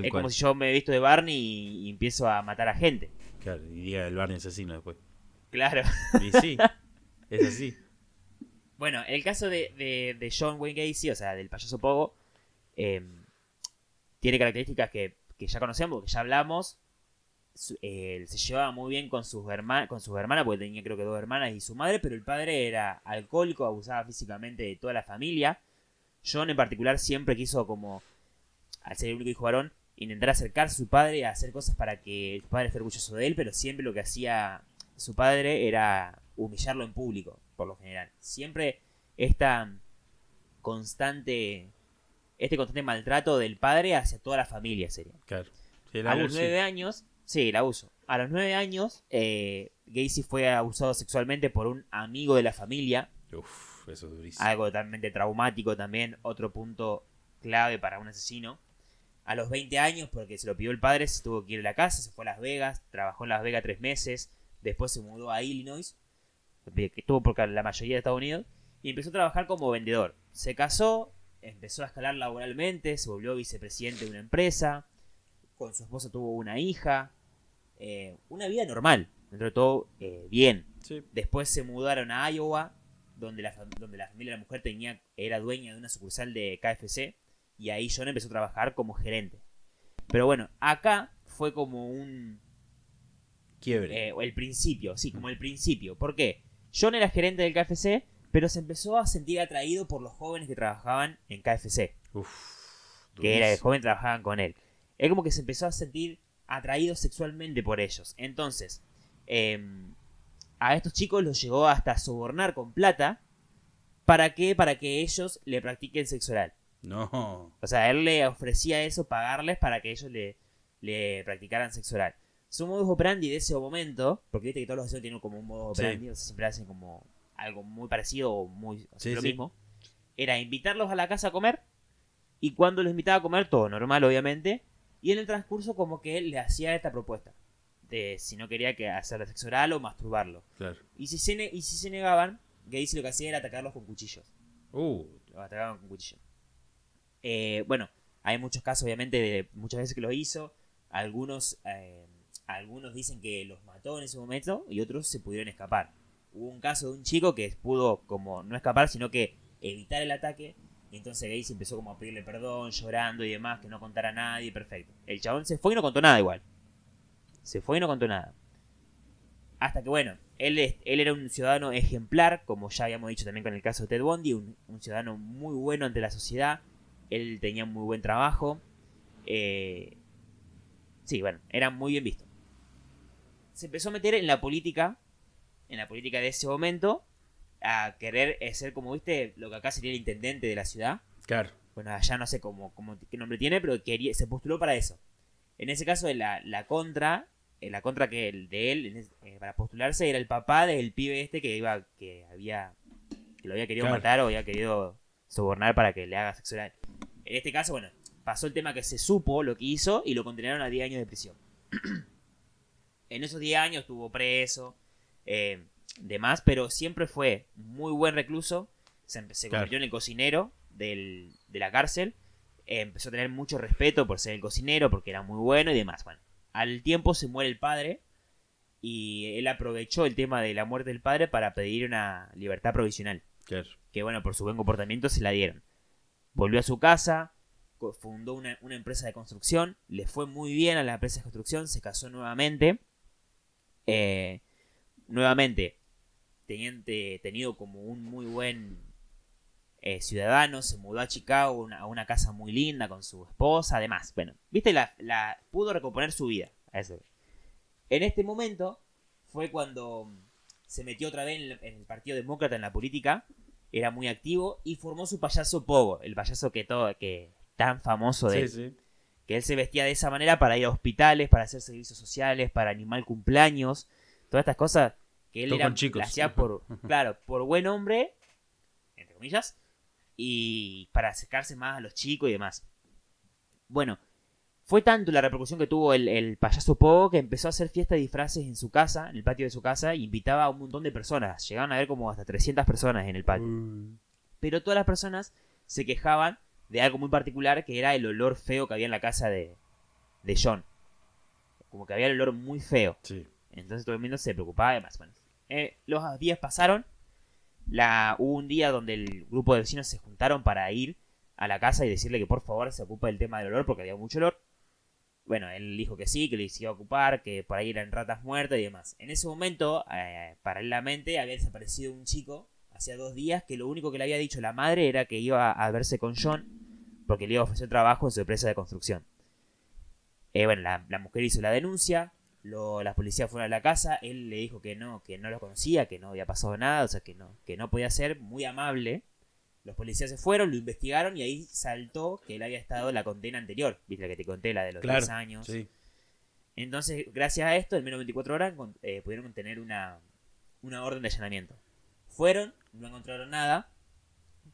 Es como si yo me he visto de Barney y empiezo a matar a gente. Claro, y diga el Barney asesino después. Claro. Y sí, es así. Bueno, el caso de John Wayne Gacy, o sea, del payaso Pogo, tiene características que ya conocemos, que ya hablamos. Él se llevaba muy bien con sus hermanas, porque tenía creo que 2 hermanas y su madre, pero el padre era alcohólico, abusaba físicamente de toda la familia. John en particular siempre quiso, como al ser el único hijo varón, intentar acercarse a su padre, a hacer cosas para que su padre esté orgulloso de él, pero siempre lo que hacía su padre era humillarlo en público, por lo general. Siempre este constante maltrato del padre hacia toda la familia sería. Claro. Sí, a los 9 años, sí, el abuso. A los 9 años, Gacy fue abusado sexualmente por un amigo de la familia. Uf, eso es durísimo. Algo totalmente traumático también, otro punto clave para un asesino. A los 20 años, porque se lo pidió el padre, se tuvo que ir a la casa, se fue a Las Vegas, trabajó en Las Vegas 3 meses, después se mudó a Illinois, que estuvo por la mayoría de Estados Unidos, y empezó a trabajar como vendedor. Se casó, empezó a escalar laboralmente, se volvió vicepresidente de una empresa, con su esposa tuvo una hija, una vida normal, dentro de todo bien. Sí. Después se mudaron a Iowa, donde la familia de la mujer era dueña de una sucursal de KFC, y ahí John empezó a trabajar como gerente. Pero bueno, acá fue como un quiebre. El principio, sí, como el principio. ¿Por qué? John era gerente del KFC, pero se empezó a sentir atraído por los jóvenes que trabajaban en KFC. Que era el joven trabajaban con él. Él como que se empezó a sentir atraído sexualmente por ellos. Entonces, a estos chicos los llegó hasta a sobornar con plata. ¿Para qué? Para que ellos le practiquen sexo oral. No. O sea, él le ofrecía eso, pagarles para que ellos le practicaran sexo oral. Su modus operandi de ese momento, porque viste que todos los asesinos tienen como un modus operandi, sí. O sea, siempre hacen como algo muy parecido o muy o sea, lo mismo, era invitarlos a la casa a comer, y cuando los invitaba a comer, todo normal obviamente, y en el transcurso como que él le hacía esta propuesta, de si no quería que hacerle sexo oral o masturbarlo. Claro. Y si se negaban, Gacy lo que hacía era atacarlos con cuchillos. Los atacaban con cuchillos. Bueno, hay muchos casos obviamente de muchas veces que lo hizo. Algunos dicen que los mató en ese momento y otros se pudieron escapar. Hubo un caso de un chico que pudo como no escapar, sino que evitar el ataque. Y entonces Gacy empezó como a pedirle perdón, llorando y demás, que no contara a nadie, perfecto. El chabón se fue y no contó nada igual. Se fue y no contó nada. Hasta que, bueno, él era un ciudadano ejemplar, como ya habíamos dicho también con el caso de Ted Bundy, un ciudadano muy bueno ante la sociedad. Él tenía muy buen trabajo. Sí, bueno, era muy bien visto. Se empezó a meter en la política de ese momento, a querer ser, como viste, lo que acá sería el intendente de la ciudad. Claro. Bueno, allá no sé qué nombre tiene, pero se postuló para eso. En ese caso, la contra que el de él, para postularse, era el papá del pibe este que lo había querido Claro. matar o había querido sobornar para que le haga sexo oral. En este caso, bueno, pasó el tema que se supo lo que hizo y lo condenaron a 10 años de prisión. En esos 10 años estuvo preso, demás, pero siempre fue muy buen recluso. Se convirtió Claro. en el cocinero de la cárcel. Empezó a tener mucho respeto por ser el cocinero, porque era muy bueno y demás. Bueno, al tiempo se muere el padre y él aprovechó el tema de la muerte del padre para pedir una libertad provisional. Claro. Que bueno, por su buen comportamiento se la dieron. Volvió a su casa, fundó una empresa de construcción, le fue muy bien a la empresa de construcción, se casó nuevamente. Nuevamente, tenido como un muy buen ciudadano, se mudó a Chicago a una casa muy linda con su esposa, además. Bueno, viste, pudo recomponer su vida. Eso. En este momento fue cuando se metió otra vez en el Partido Demócrata, en la política. Era muy activo y formó su payaso Pogo, el payaso que tan famoso de él. Sí. Que él se vestía de esa manera para ir a hospitales, para hacer servicios sociales, para animar cumpleaños, todas estas cosas que él Todo con chicos. la hacía por buen hombre, entre comillas, y para acercarse más a los chicos y demás. Bueno, fue tanto la repercusión que tuvo el payaso Pogo que empezó a hacer fiesta de disfraces en su casa, en el patio de su casa, e invitaba a un montón de personas. Llegaban a ver como hasta 300 personas en el patio. Pero todas las personas se quejaban de algo muy particular, que era el olor feo que había en la casa de John. Como que había el olor muy feo. Sí. Entonces todo el mundo se preocupaba y demás. Bueno, los días pasaron. Hubo un día donde el grupo de vecinos se juntaron para ir a la casa y decirle que por favor se ocupe del tema del olor, porque había mucho olor. Bueno, él dijo que sí, que le iba a ocupar, que por ahí eran ratas muertas y demás. En ese momento, paralelamente, había desaparecido un chico hacía 2 días, que lo único que le había dicho la madre era que iba a verse con John porque le iba a ofrecer trabajo en su empresa de construcción. Bueno, la mujer hizo la denuncia, las policías fueron a la casa, él le dijo que no lo conocía, que no había pasado nada, o sea, que no podía ser, muy amable. Los policías se fueron, lo investigaron y ahí saltó que él había estado en la condena anterior, viste la que te conté, la de los 10 años. Sí. Entonces, gracias a esto, en menos de 24 horas pudieron tener una orden de allanamiento. Fueron, no encontraron nada,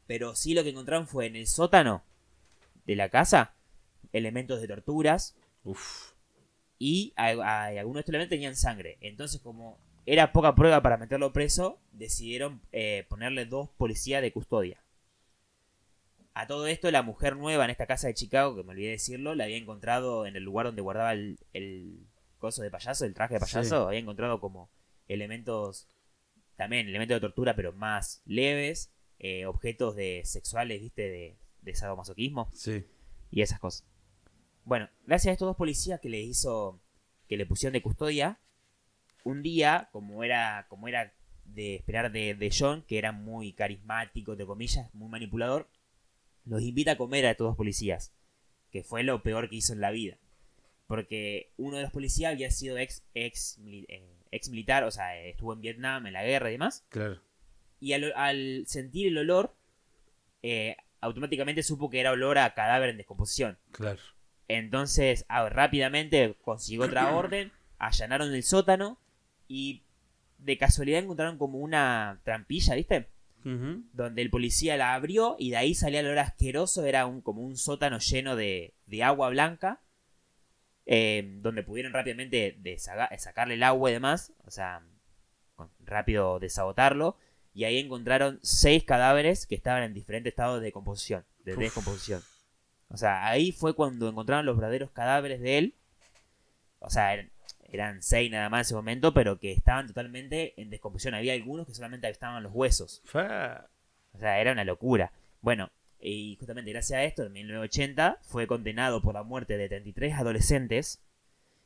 pero sí lo que encontraron fue en el sótano de la casa elementos de torturas. Uf. Y algunos de estos elementos tenían sangre. Entonces, como era poca prueba para meterlo preso, decidieron ponerle 2 policías de custodia. A todo esto, la mujer nueva en esta casa de Chicago, que me olvidé decirlo, la había encontrado en el lugar donde guardaba el coso de payaso, el traje de payaso. Sí. Había encontrado como elementos de tortura, pero más leves, objetos sexuales, viste, de sadomasoquismo. Sí. Y esas cosas. Bueno, gracias a estos 2 policías que le pusieron de custodia, un día, como era de esperar de John, que era muy carismático, entre comillas, muy manipulador, los invita a comer a estos 2 policías, que fue lo peor que hizo en la vida. Porque uno de los policías había sido ex militar, o sea, estuvo en Vietnam, en la guerra y demás. Claro. Y al sentir el olor, automáticamente supo que era olor a cadáver en descomposición. Claro. Entonces, rápidamente consiguió otra orden, allanaron el sótano y de casualidad encontraron como una trampilla, ¿viste? Uh-huh. Donde el policía la abrió y de ahí salía el olor asqueroso, era como un sótano lleno de agua blanca, donde pudieron rápidamente sacarle el agua y demás, o sea, rápido desabotarlo, y ahí encontraron 6 cadáveres que estaban en diferentes estados de descomposición. O sea, ahí fue cuando encontraron los verdaderos cadáveres de él. O sea, eran 6 nada más en ese momento, pero que estaban totalmente en descomposición. Había algunos que solamente estaban los huesos. O sea, era una locura. Bueno, y justamente gracias a esto, en 1980 fue condenado por la muerte de 33 adolescentes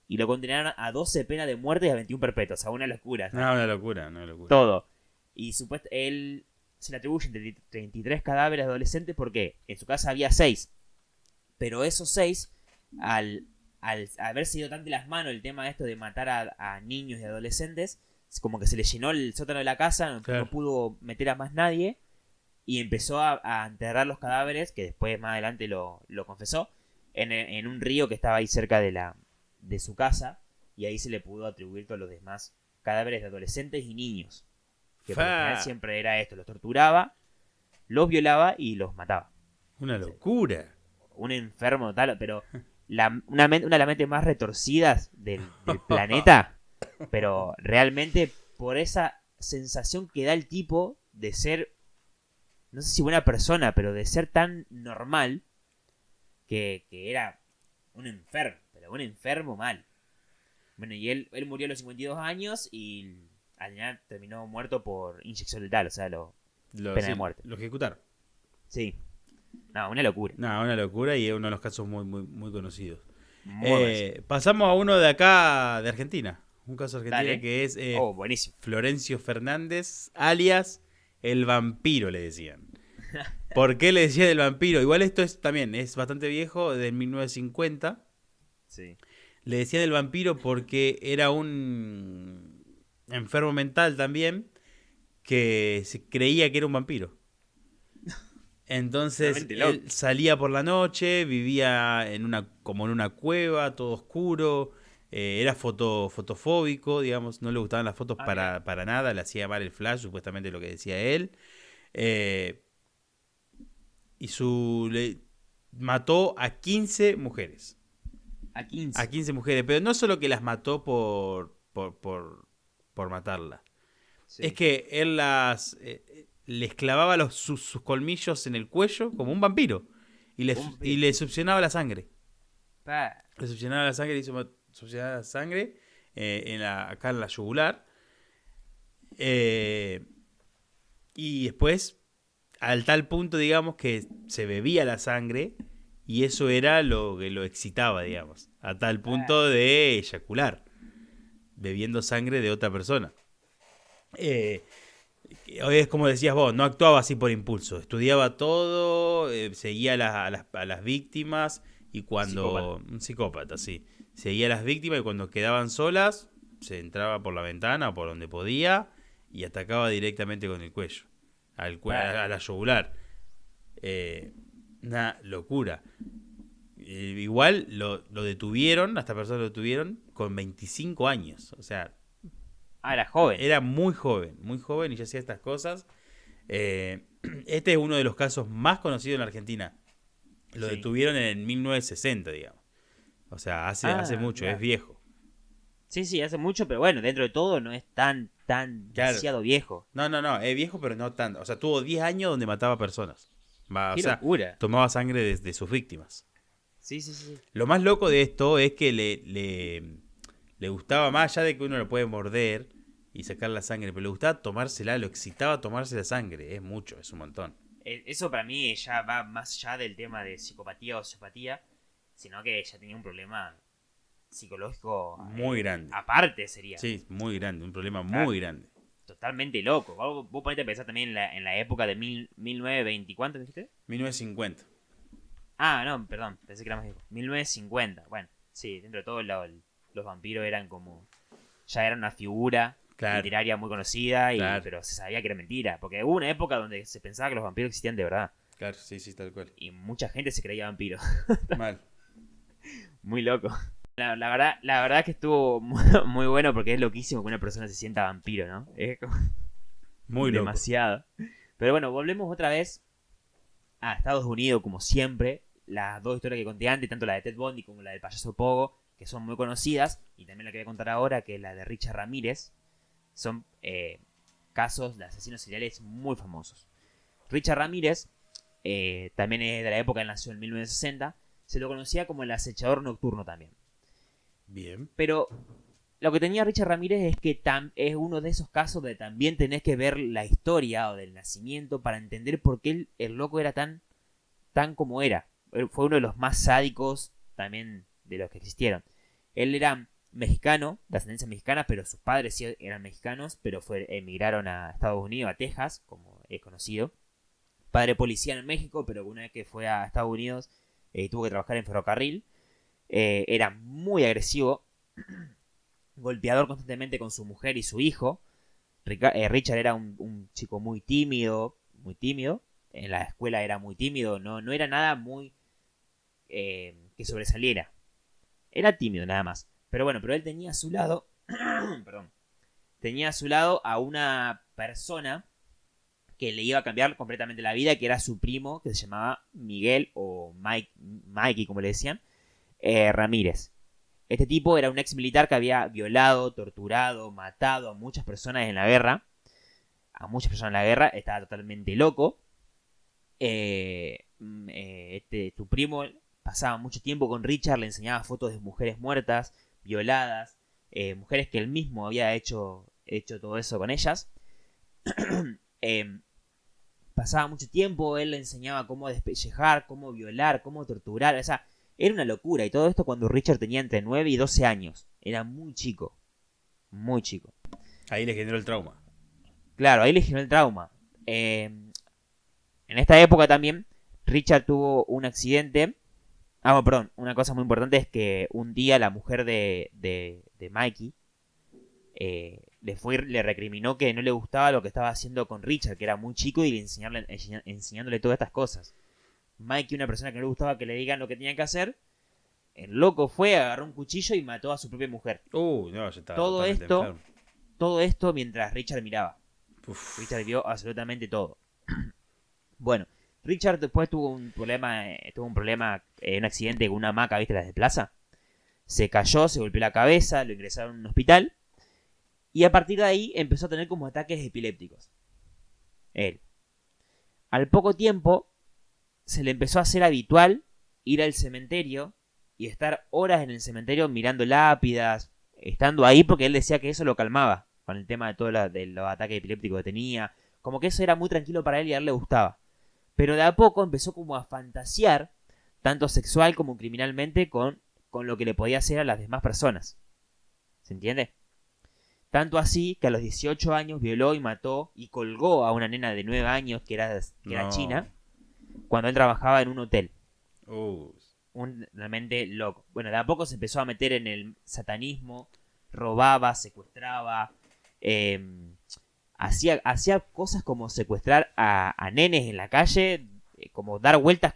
y lo condenaron a 12 penas de muerte y a 21 perpetuos. O sea, una locura. No, una locura, una locura. Todo. Y él se le atribuyen 33 cadáveres de adolescentes porque en su casa había 6. Pero esos 6, al haberse ido tan de las manos el tema esto de matar a niños y adolescentes, como que se le llenó el sótano de la casa, Claro. no pudo meter a más nadie y empezó a enterrar los cadáveres, que después más adelante lo confesó, en un río que estaba ahí cerca de su casa, y ahí se le pudo atribuir todos los demás cadáveres de adolescentes y niños. Que por lo general siempre era esto, los torturaba, los violaba y los mataba. Una locura. Un enfermo total, pero una de las mentes más retorcidas del planeta, pero realmente por esa sensación que da el tipo de ser, no sé si buena persona, pero de ser tan normal que era un enfermo, pero un enfermo mal. Bueno, y él murió a los 52 años y al final terminó muerto por inyección letal, o sea, pena de muerte. Lo ejecutaron. Sí. No, una locura. No, una locura y es uno de los casos muy, muy, muy conocidos. Muy conocido. Pasamos a uno de acá, de Argentina. Un caso de Argentina. Dale. Que es buenísimo. Florencio Fernández, alias el vampiro, le decían. ¿Por qué le decían el vampiro? Igual esto también es bastante viejo, de 1950. Sí. Le decían el vampiro porque era un enfermo mental también que se creía que era un vampiro. Entonces él salía por la noche, vivía como en una cueva, todo oscuro, era fotofóbico, digamos, no le gustaban las fotos para nada, le hacía mal el flash, supuestamente lo que decía él. Y mató a 15 mujeres. A 15. A 15 mujeres, pero no solo que las mató por matarlas. Sí. Es que él les clavaba sus colmillos en el cuello como un vampiro. Y le succionaba la sangre. Le succionaba la sangre, le hizo succionar la sangre acá en la yugular. Y después, al tal punto, digamos, que se bebía la sangre. Y eso era lo que lo excitaba, digamos. A tal punto de eyacular. Bebiendo sangre de otra persona. Es como decías vos, no actuaba así por impulso. Estudiaba todo, seguía a las víctimas. Y cuando... Un psicópata, sí. Seguía a las víctimas y cuando quedaban solas, se entraba por la ventana o por donde podía y atacaba directamente con el cuello. A la yugular. Una locura. Igual lo detuvieron, a esta persona lo detuvieron con 25 años. O sea, era joven. Era muy joven y ya hacía estas cosas. Este es uno de los casos más conocidos en la Argentina. Lo detuvieron en 1960, digamos. O sea, hace mucho, claro. Es viejo. Sí, hace mucho, pero bueno, dentro de todo no es tan demasiado viejo. No, es viejo, pero no tanto. O sea, tuvo 10 años donde mataba personas. ¡Qué locura! Tomaba sangre de sus víctimas. Sí. Lo más loco de esto es que le gustaba, más allá de que uno lo puede morder y sacar la sangre, pero le gustaba tomársela, lo excitaba tomarse la sangre. Es mucho, es un montón. Eso para mí ya va más allá del tema de psicopatía o sociopatía, sino que ya tenía un problema psicológico muy grande. Aparte sería. Sí, muy grande, un problema muy grande. Totalmente loco. Vos ponete a pensar también en la época de 1920, ¿cuánto dijiste? 1950. No, perdón, pensé que era más viejo. 1950. Bueno, sí, dentro de todo los vampiros eran como... Ya eran una figura literaria muy conocida, pero se sabía que era mentira. Porque hubo una época donde se pensaba que los vampiros existían de verdad. Claro, sí, tal cual. Y mucha gente se creía vampiro. Mal. Muy loco. La verdad que estuvo muy bueno porque es loquísimo que una persona se sienta vampiro, ¿no? Es como... Muy loco. Demasiado. Pero bueno, volvemos otra vez a Estados Unidos, como siempre. Las dos historias que conté antes, tanto la de Ted Bundy como la del payaso Pogo, que son muy conocidas, y también la que voy a contar ahora, que es la de Richard Ramírez, son casos de asesinos seriales muy famosos. Richard Ramírez, también es de la época, él nació en 1960, se lo conocía como el acechador nocturno también. Bien. Pero lo que tenía Richard Ramírez es que es uno de esos casos donde también tenés que ver la historia o del nacimiento para entender por qué el loco era tan como era. Fue uno de los más sádicos también de los que existieron. Él era mexicano, de ascendencia mexicana, pero sus padres sí eran mexicanos, pero emigraron a Estados Unidos, a Texas, como es conocido. Padre policía en México, pero una vez que fue a Estados Unidos tuvo que trabajar en ferrocarril. Era muy agresivo, golpeador constantemente con su mujer y su hijo. Richard era un chico muy tímido. En la escuela era muy tímido, no era nada muy que sobresaliera. Era tímido nada más. Pero él tenía a su lado, perdón, tenía a su lado a una persona que le iba a cambiar completamente la vida, que era su primo, que se llamaba Miguel o Mikey, como le decían, Ramírez. Este tipo era un ex militar que había violado, torturado, matado a muchas personas en la guerra. Estaba totalmente loco. Tu primo pasaba mucho tiempo con Richard, le enseñaba fotos de mujeres muertas, violadas, mujeres que él mismo había hecho todo eso con ellas. Pasaba mucho tiempo, él le enseñaba cómo despellejar, cómo violar, cómo torturar. O sea, era una locura. Y todo esto cuando Richard tenía entre 9 y 12 años. Era muy chico. Muy chico. Ahí le generó el trauma. Claro, ahí le generó el trauma. En esta época también, Richard tuvo un accidente. Perdón, una cosa muy importante es que un día la mujer de Mikey le recriminó que no le gustaba lo que estaba haciendo con Richard, que era muy chico, y enseñándole todas estas cosas. Mikey, una persona que no le gustaba que le digan lo que tenía que hacer, el loco fue, agarró un cuchillo y mató a su propia mujer. No, ya estaba todo enfermo. Todo esto mientras Richard miraba. Uf. Richard vio absolutamente todo. Bueno, Richard después tuvo un problema, un accidente con una hamaca, ¿viste? Las de plaza. Se cayó, se golpeó la cabeza, lo ingresaron a un hospital. Y a partir de ahí empezó a tener como ataques epilépticos. Él. Al poco tiempo se le empezó a hacer habitual ir al cementerio y estar horas en el cementerio mirando lápidas, estando ahí porque él decía que eso lo calmaba con el tema de los ataques epilépticos que tenía. Como que eso era muy tranquilo para él y a él le gustaba. Pero de a poco empezó como a fantasear, tanto sexual como criminalmente, con lo que le podía hacer a las demás personas. ¿Se entiende? Tanto así que a los 18 años violó y mató y colgó a una nena de 9 años que era china, cuando él trabajaba en un hotel. Realmente loco. Bueno, de a poco se empezó a meter en el satanismo, robaba, secuestraba, hacía cosas como secuestrar a nenes en la calle, como dar vuelta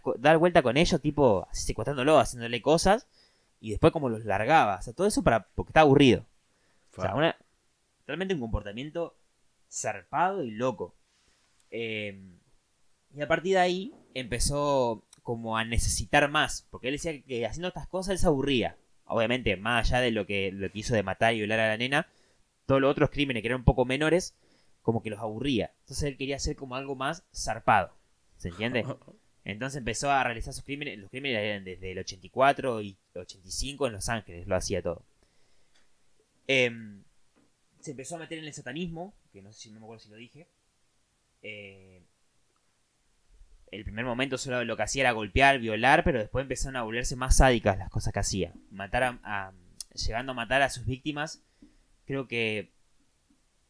con ellos, tipo así secuestrándolo, haciéndole cosas, y después como los largaba. O sea, todo eso porque estaba aburrido. O sea, realmente un comportamiento zarpado y loco. Y a partir de ahí empezó como a necesitar más, porque él decía que haciendo estas cosas él se aburría. Obviamente, más allá de lo que hizo de matar y violar a la nena, todos los otros crímenes que eran un poco menores, como que los aburría. Entonces él quería hacer como algo más zarpado. ¿Se entiende? Entonces empezó a realizar sus crímenes. Los crímenes eran desde el 84 y 85 en Los Ángeles, lo hacía todo. Se empezó a meter en el satanismo, que no me acuerdo si lo dije. El primer momento solo lo que hacía era golpear, violar, pero después empezaron a volverse más sádicas las cosas que hacía. Llegando a matar a sus víctimas. Creo que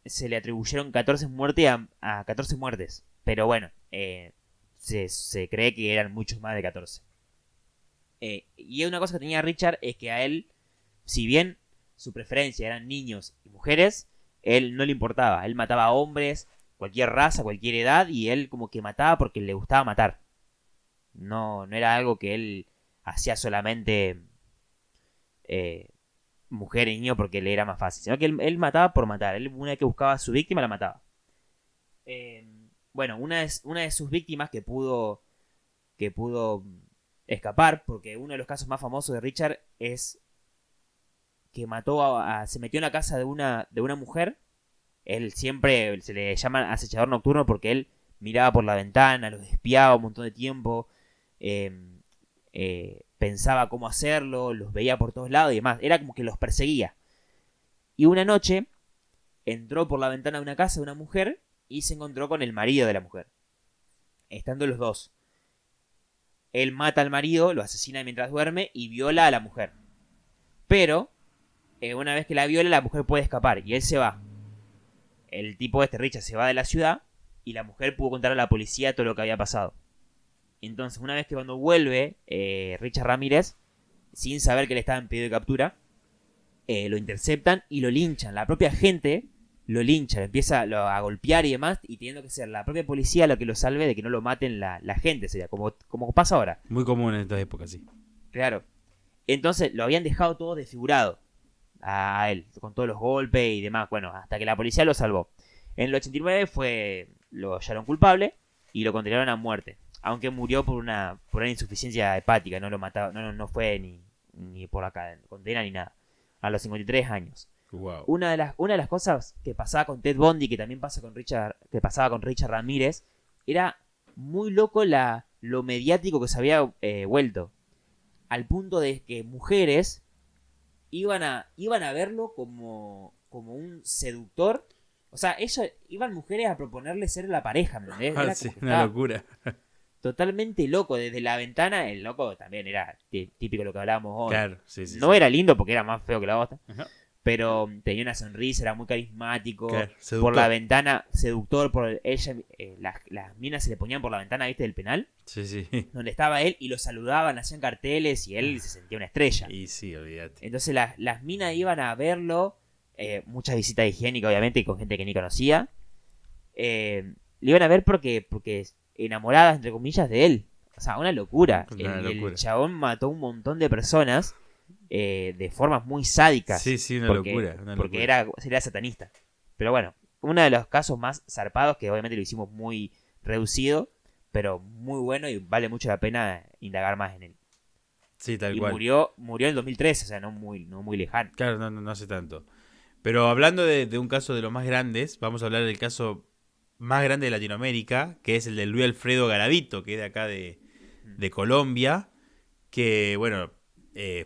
se le atribuyeron 14 muertes a 14 muertes. Pero bueno, se cree que eran muchos más de 14. Y una cosa que tenía Richard es que a él, si bien su preferencia eran niños y mujeres, él no le importaba. Él mataba a hombres, cualquier raza, cualquier edad, y él como que mataba porque le gustaba matar. No era algo que él hacía solamente mujer y niño porque le era más fácil, sino que él mataba por matar. Él, una vez que buscaba a su víctima, la mataba. Bueno, una de sus víctimas que pudo escapar, porque uno de los casos más famosos de Richard es que se metió en la casa de una mujer. Él siempre se le llama acechador nocturno porque él miraba por la ventana, los espiaba un montón de tiempo, pensaba cómo hacerlo, los veía por todos lados y demás. Era como que los perseguía. Y una noche entró por la ventana de una casa de una mujer y se encontró con el marido de la mujer. Estando los dos. Él mata al marido, lo asesina mientras duerme y viola a la mujer. Pero una vez que la viola, la mujer puede escapar y él se va. El tipo Richard, se va de la ciudad y la mujer pudo contar a la policía todo lo que había pasado. Entonces, una vez que cuando vuelve Richard Ramírez, sin saber que le estaban en pedido de captura, lo interceptan y lo linchan. La propia gente lo lincha, lo empieza a golpear y demás, y teniendo que ser la propia policía lo que lo salve de que no lo maten la gente, sería como pasa ahora. Muy común en estas épocas, sí. Claro. Entonces lo habían dejado todo desfigurado a él, con todos los golpes y demás, bueno, hasta que la policía lo salvó. En el 89 lo hallaron culpable y lo condenaron a muerte, aunque murió por una insuficiencia hepática, no lo mataron, no fue ni por la condena ni nada, a los 53 años. Wow. Una de las cosas que pasaba con Ted Bundy, que también pasaba con Richard Ramírez, era muy loco lo mediático que se había vuelto. Al punto de que mujeres iban a verlo como un seductor. O sea, iban mujeres a proponerle ser la pareja, ¿me entendés? Era Sí, como una locura. totalmente loco. Desde la ventana, el loco también era típico de lo que hablábamos hoy. Claro, sí. No era lindo porque era más feo que la bosta. Ajá. Pero tenía una sonrisa, era muy carismático. Claro, por la ventana, seductor. Las minas se le ponían por la ventana, ¿viste? Del penal. Sí. Donde estaba él y lo saludaban, hacían carteles y él se sentía una estrella. Y sí, olvídate. Entonces las minas iban a verlo. Muchas visitas higiénicas, obviamente, y con gente que ni conocía. Le iban a ver porque enamoradas, entre comillas, de él. O sea, una locura. El chabón mató un montón de personas. De formas muy sádicas. Sí, una locura. Porque era satanista. Pero bueno, uno de los casos más zarpados, que obviamente lo hicimos muy reducido, pero muy bueno y vale mucho la pena indagar más en él. Sí, tal y cual. Murió en el 2013, o sea, no muy lejano. Claro, no hace tanto. Pero hablando de un caso de los más grandes, vamos a hablar del caso más grande de Latinoamérica, que es el de Luis Alfredo Garavito, que es de acá de Colombia, que, bueno,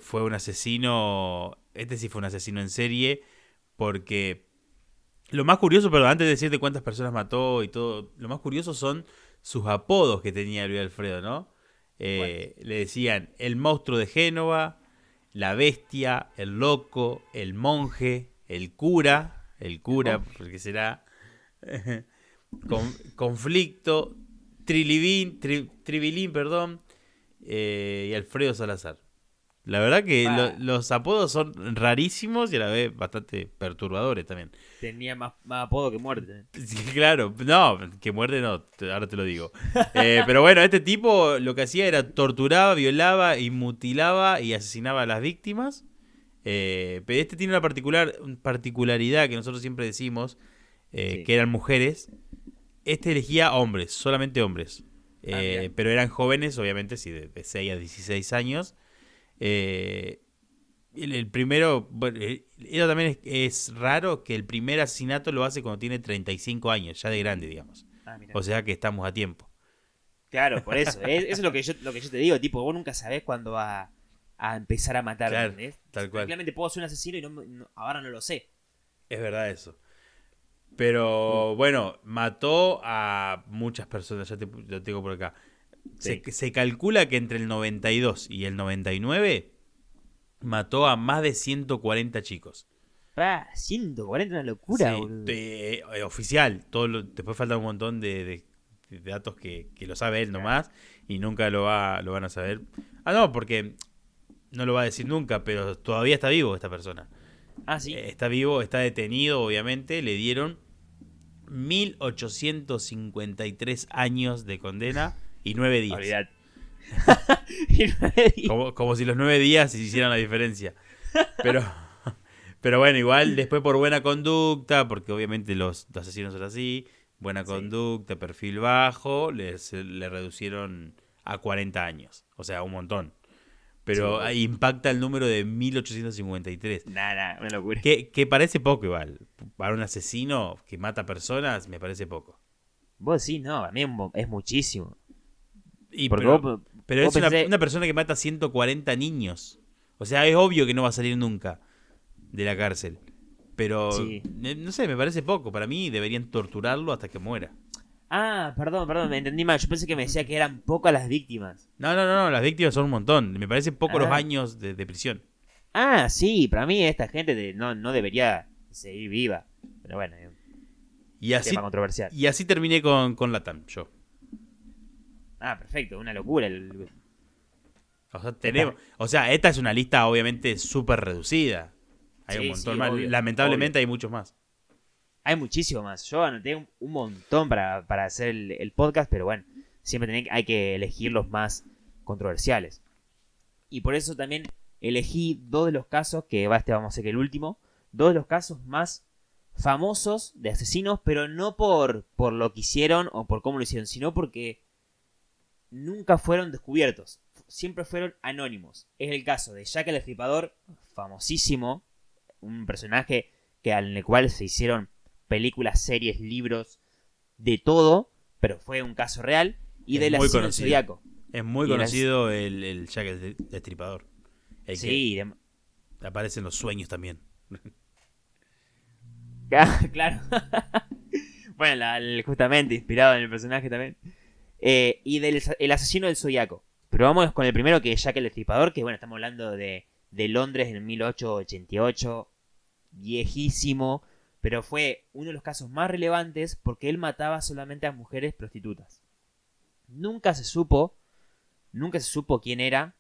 fue un asesino, sí fue un asesino en serie, porque lo más curioso, perdón, antes de decirte cuántas personas mató y todo, lo más curioso son sus apodos que tenía Luis Alfredo, ¿no? Le decían el monstruo de Génova, la bestia, el loco, el monje, el cura, porque será conflicto, Tribilín, perdón, y Alfredo Salazar. La verdad que los apodos son rarísimos y a la vez bastante perturbadores también. Tenía más apodo que muerte. Sí, claro, no, que muerte no, ahora te lo digo. Pero bueno, este tipo lo que hacía era torturaba, violaba y mutilaba y asesinaba a las víctimas. Pero este tiene una particularidad que nosotros siempre decimos, que eran mujeres. Este elegía hombres, solamente hombres. Pero eran jóvenes, obviamente, sí, de 6 a 16 años. El primero, bueno, eso también es raro que el primer asesinato lo hace cuando tiene 35 años, ya de grande, digamos. O sea que estamos a tiempo. Claro, por eso. Eso es lo que yo te digo, tipo, vos nunca sabés cuándo va a empezar a matar. Claro, tal cual. Tranquilamente puedo ser un asesino y ahora no lo sé. Es verdad eso. Pero bueno, mató a muchas personas, ya te digo por acá. Sí. Se calcula que entre el 92 y el 99 mató a más de 140 chicos. 140, una locura, sí, boludo. Oficial. Después falta un montón de datos que lo sabe él nomás y nunca lo van a saber. No, porque no lo va a decir nunca, pero todavía está vivo esta persona. Sí. Está vivo, está detenido, obviamente. Le dieron 1853 años de condena y 9 días. Olvidate. Como si los 9 días hicieran la diferencia. Pero bueno, igual después por buena conducta, porque obviamente los asesinos son así, buena conducta, perfil bajo, le reducieron a 40 años. O sea, un montón. Pero ahí impacta el número de 1853. Nada, una locura. Que parece poco igual. Para un asesino que mata personas, me parece poco. Vos sí, no, a mí es muchísimo. Pero es una persona que mata 140 niños. O sea, es obvio que no va a salir nunca de la cárcel. Pero, no sé, me parece poco. Para mí deberían torturarlo hasta que muera. Perdón, me entendí mal. Yo pensé que me decía que eran pocas las víctimas. No, las víctimas son un montón. Me parece poco los años de prisión. Sí, para mí esta gente no debería seguir viva. Pero bueno, es Y un así, tema controversial. y así terminé con Latam, yo. Perfecto, una locura. O sea, Esta- esta es una lista obviamente súper reducida. Hay un Sí, montón sí, más. obvio, obvio. Lamentablemente hay muchos más. Hay muchísimo más. Yo anoté un montón para hacer el podcast, pero bueno, siempre hay que elegir los más controversiales. Y por eso también elegí dos de los casos, que vamos a ser el último, dos de los casos más famosos de asesinos, pero no por lo que hicieron o por cómo lo hicieron, sino porque nunca fueron descubiertos. Siempre fueron anónimos. Es el caso de Jack el Destripador, famosísimo, un personaje en el cual se hicieron películas, series, libros, de todo, pero fue un caso real, y Es del muy asesino del conocido. Zodíaco. Es muy Y conocido el Jack el Destripador. El que Sí, aparece en los sueños también. claro. Bueno, justamente inspirado en el personaje también. Y del el asesino del Zodíaco. Pero vamos con el primero, que es Jack el Destripador, que bueno, estamos hablando de Londres en 1888, viejísimo, pero fue uno de los casos más relevantes porque él mataba solamente a mujeres prostitutas. Nunca se supo quién era.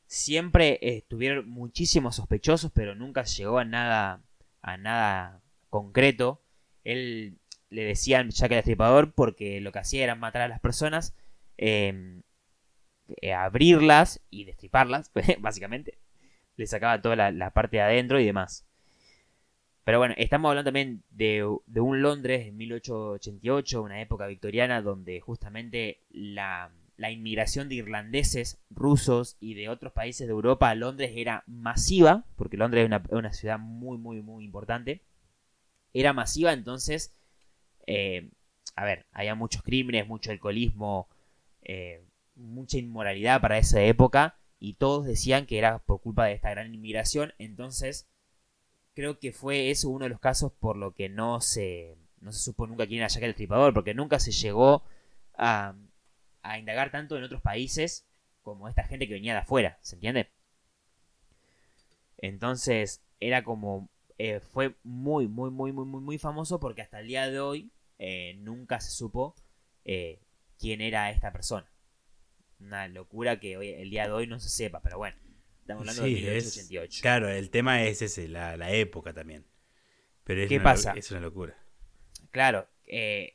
Siempre estuvieron muchísimos sospechosos, pero nunca llegó a nada concreto. Él le decían Jack el Destripador porque lo que hacía era matar a las personas, abrirlas y destriparlas, básicamente. Le sacaba toda la parte de adentro y demás. Pero bueno, estamos hablando también de un Londres en 1888, una época victoriana donde justamente la inmigración de irlandeses, rusos y de otros países de Europa a Londres era masiva, porque Londres es una ciudad muy, muy, muy importante. Era masiva, entonces, había muchos crímenes, mucho alcoholismo, mucha inmoralidad para esa época, y todos decían que era por culpa de esta gran inmigración. Entonces creo que fue eso uno de los casos por lo que no se supo nunca quién era Jack el Destripador, porque nunca se llegó a indagar tanto en otros países como esta gente que venía de afuera, ¿se entiende? Entonces era como fue muy, muy, muy, muy, muy, muy famoso porque hasta el día de hoy nunca se supo quién era esta persona. Una locura que hoy, el día de hoy no se sepa, pero bueno, estamos hablando de Sí, 1888. claro, el tema es ese, la época también. Pero ¿Qué pasa? es una locura. Claro, ¿qué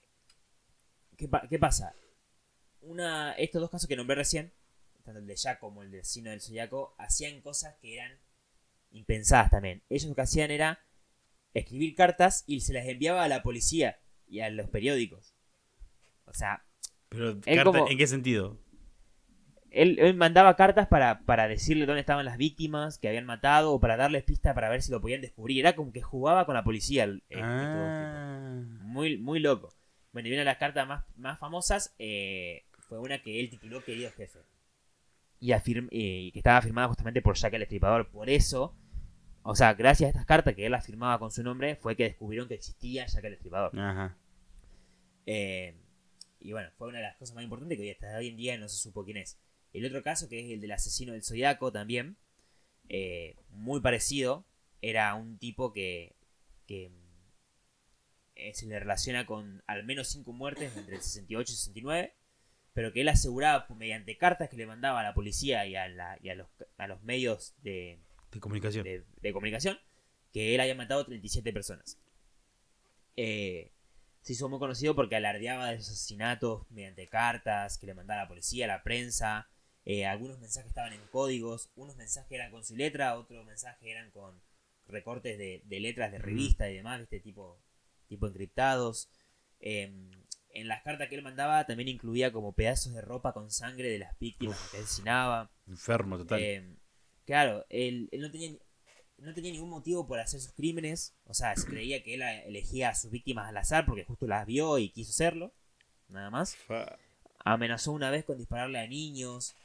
pasa? Estos dos casos que nombré recién, tanto el de Jack como el de Asesino del Zodiaco, hacían cosas que eran impensadas también. Ellos lo que hacían era escribir cartas y se las enviaba a la policía y a los periódicos. O sea, Pero, él como ¿en qué sentido? él mandaba cartas para decirle dónde estaban las víctimas que habían matado o para darles pistas para ver si lo podían descubrir. Era como que jugaba con la policía muy, muy loco. Bueno, y una de las cartas más famosas fue una que él tituló Querido Jefe. Y que estaba firmada justamente por Jack el Destripador. Por eso, o sea, gracias a estas cartas que él las firmaba con su nombre, fue que descubrieron que existía Jack el Destripador. Ajá. Y bueno, fue una de las cosas más importantes que hasta hoy en día no se supo quién es. El otro caso, que es el del asesino del Zodiaco también, muy parecido, era un tipo que se le relaciona con al menos 5 muertes entre el 68 y 69, pero que él aseguraba mediante cartas que le mandaba a la policía y a los medios de comunicación. de comunicación, que él había matado 37 personas. Se hizo muy conocido porque alardeaba de esos asesinatos mediante cartas que le mandaba a la policía, a la prensa. Algunos mensajes estaban en códigos, unos mensajes eran con su letra, otros mensajes eran con recortes de letras de revista y demás, ¿viste? Tipo encriptados. En las cartas que él mandaba también incluía como pedazos de ropa con sangre de las víctimas que asesinaba. Enfermo total. Claro, él no tenía ningún motivo por hacer sus crímenes. O sea, se creía que él elegía a sus víctimas al azar porque justo las vio y quiso hacerlo. Nada más. Amenazó una vez con dispararle a niños,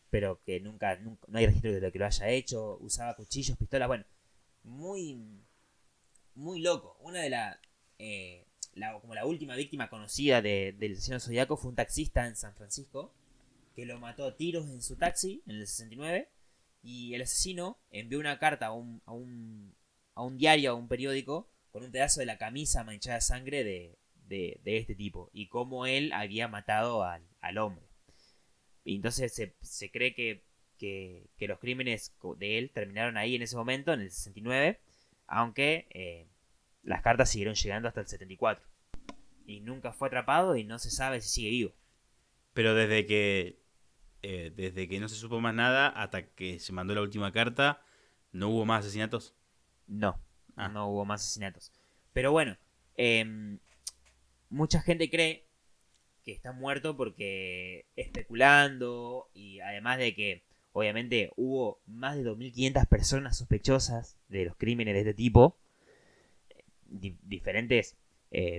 pero que nunca no hay registro de lo que lo haya hecho. Usaba cuchillos, pistolas, bueno, muy muy loco. Una de como la última víctima conocida del asesino Zodíaco fue un taxista en San Francisco que lo mató a tiros en su taxi en el 69 Y el asesino envió una carta a un diario, a un periódico, con un pedazo de la camisa manchada de sangre de este tipo. Y cómo él había matado al hombre. Y entonces se cree que los crímenes de él terminaron ahí en ese momento, en el 69. Aunque las cartas siguieron llegando hasta el 74. Y nunca fue atrapado y no se sabe si sigue vivo. Pero desde que no se supo más nada hasta que se mandó la última carta, ¿no hubo más asesinatos? No, Ah. no hubo más asesinatos. Pero bueno, mucha gente cree que está muerto porque especulando, y además de que obviamente hubo más de 2.500 personas sospechosas de los crímenes de este tipo. Diferentes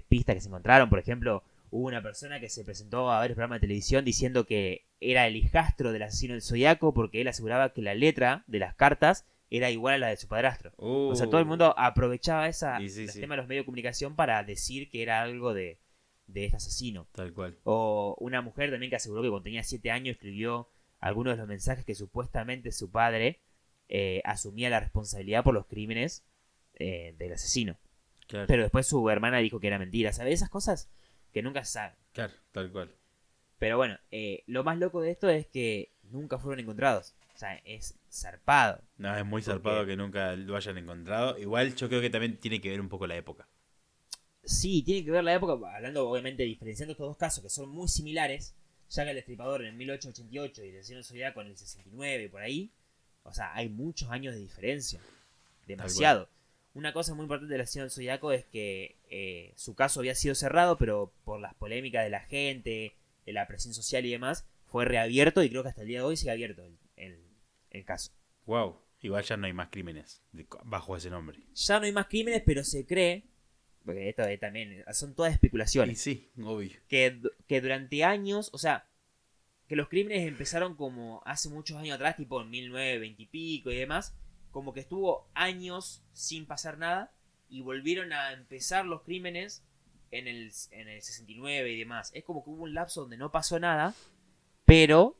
pistas que se encontraron. Por ejemplo, hubo una persona que se presentó a varios programas de televisión diciendo que era el hijastro del asesino del Zodiaco porque él aseguraba que la letra de las cartas era igual a la de su padrastro. O sea, todo el mundo aprovechaba el tema de los medios de comunicación para decir que era algo de este asesino. Tal cual. O una mujer también que aseguró que cuando tenía 7 años escribió algunos de los mensajes que supuestamente su padre asumía la responsabilidad por los crímenes del asesino. Claro. Pero después su hermana dijo que era mentira. ¿Sabes? Esas cosas que nunca se saben. Claro, tal cual. Pero bueno, lo más loco de esto es que nunca fueron encontrados. O sea, es zarpado. No, es muy zarpado que nunca lo hayan encontrado. Igual yo creo que también tiene que ver un poco la época. Sí, tiene que ver la época, hablando obviamente, diferenciando estos dos casos que son muy similares, ya que el Destripador en 1888 y el asesino del Zodiaco en el 69 y por ahí. O sea, hay muchos años de diferencia. Demasiado. Una cosa muy importante del asesino del Zodiaco es que su caso había sido cerrado, pero por las polémicas de la gente, de la presión social y demás, fue reabierto y creo que hasta el día de hoy sigue abierto el caso. Wow, igual ya no hay más crímenes bajo ese nombre. Ya no hay más crímenes, pero se cree, porque esto también son todas especulaciones. Y sí, obvio. Que durante años, o sea, que los crímenes empezaron como hace muchos años atrás, tipo en 1920 y pico y demás, como que estuvo años sin pasar nada y volvieron a empezar los crímenes en el 69 y demás. Es como que hubo un lapso donde no pasó nada, pero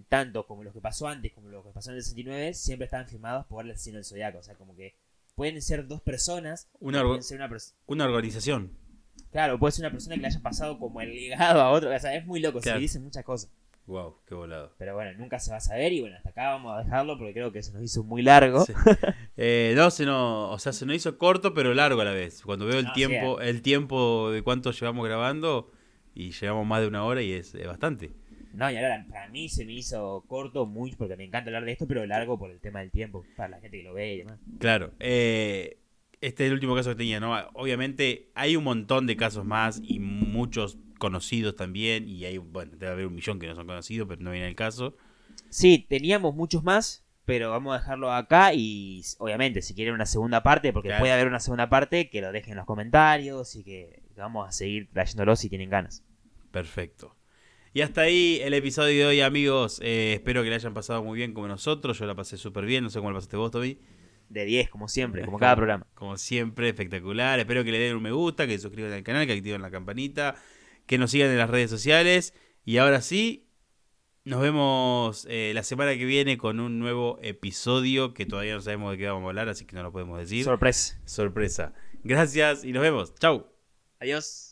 tanto como los que pasó antes como los que pasó en el 69 siempre estaban firmados por el asesino del Zodiaco. O sea, como que pueden ser dos personas, pueden ser una organización. Claro, puede ser una persona que le haya pasado como el legado a otro. O sea, es muy loco, claro. Se dicen muchas cosas. Wow, qué volado. Pero bueno, nunca se va a saber y bueno, hasta acá vamos a dejarlo porque creo que se nos hizo muy largo. Sí. Se nos hizo corto pero largo a la vez. Cuando veo el tiempo de cuánto llevamos grabando y llevamos más de 1 hora y es bastante. No, y ahora para mí se me hizo corto muy porque me encanta hablar de esto, pero largo por el tema del tiempo, para la gente que lo ve y demás. Claro, este es el último caso que tenía, ¿no? Obviamente hay un montón de casos más y muchos conocidos también y hay, bueno, debe haber 1.000.000 que no son conocidos, pero no viene el caso. Sí, teníamos muchos más, pero vamos a dejarlo acá y obviamente si quieren una segunda parte, porque puede haber una segunda parte, que lo dejen en los comentarios y que vamos a seguir trayéndolo si tienen ganas. Perfecto. Y hasta ahí el episodio de hoy, amigos. Espero que le hayan pasado muy bien como nosotros. Yo la pasé súper bien, no sé cómo la pasaste vos, Toby. De 10, como siempre, como cada programa. Como siempre, espectacular. Espero que le den un me gusta, que se suscriban al canal, que activen la campanita, que nos sigan en las redes sociales. Y ahora sí, nos vemos la semana que viene con un nuevo episodio que todavía no sabemos de qué vamos a hablar, así que no lo podemos decir. Sorpresa. Sorpresa. Gracias y nos vemos. Chau. Adiós.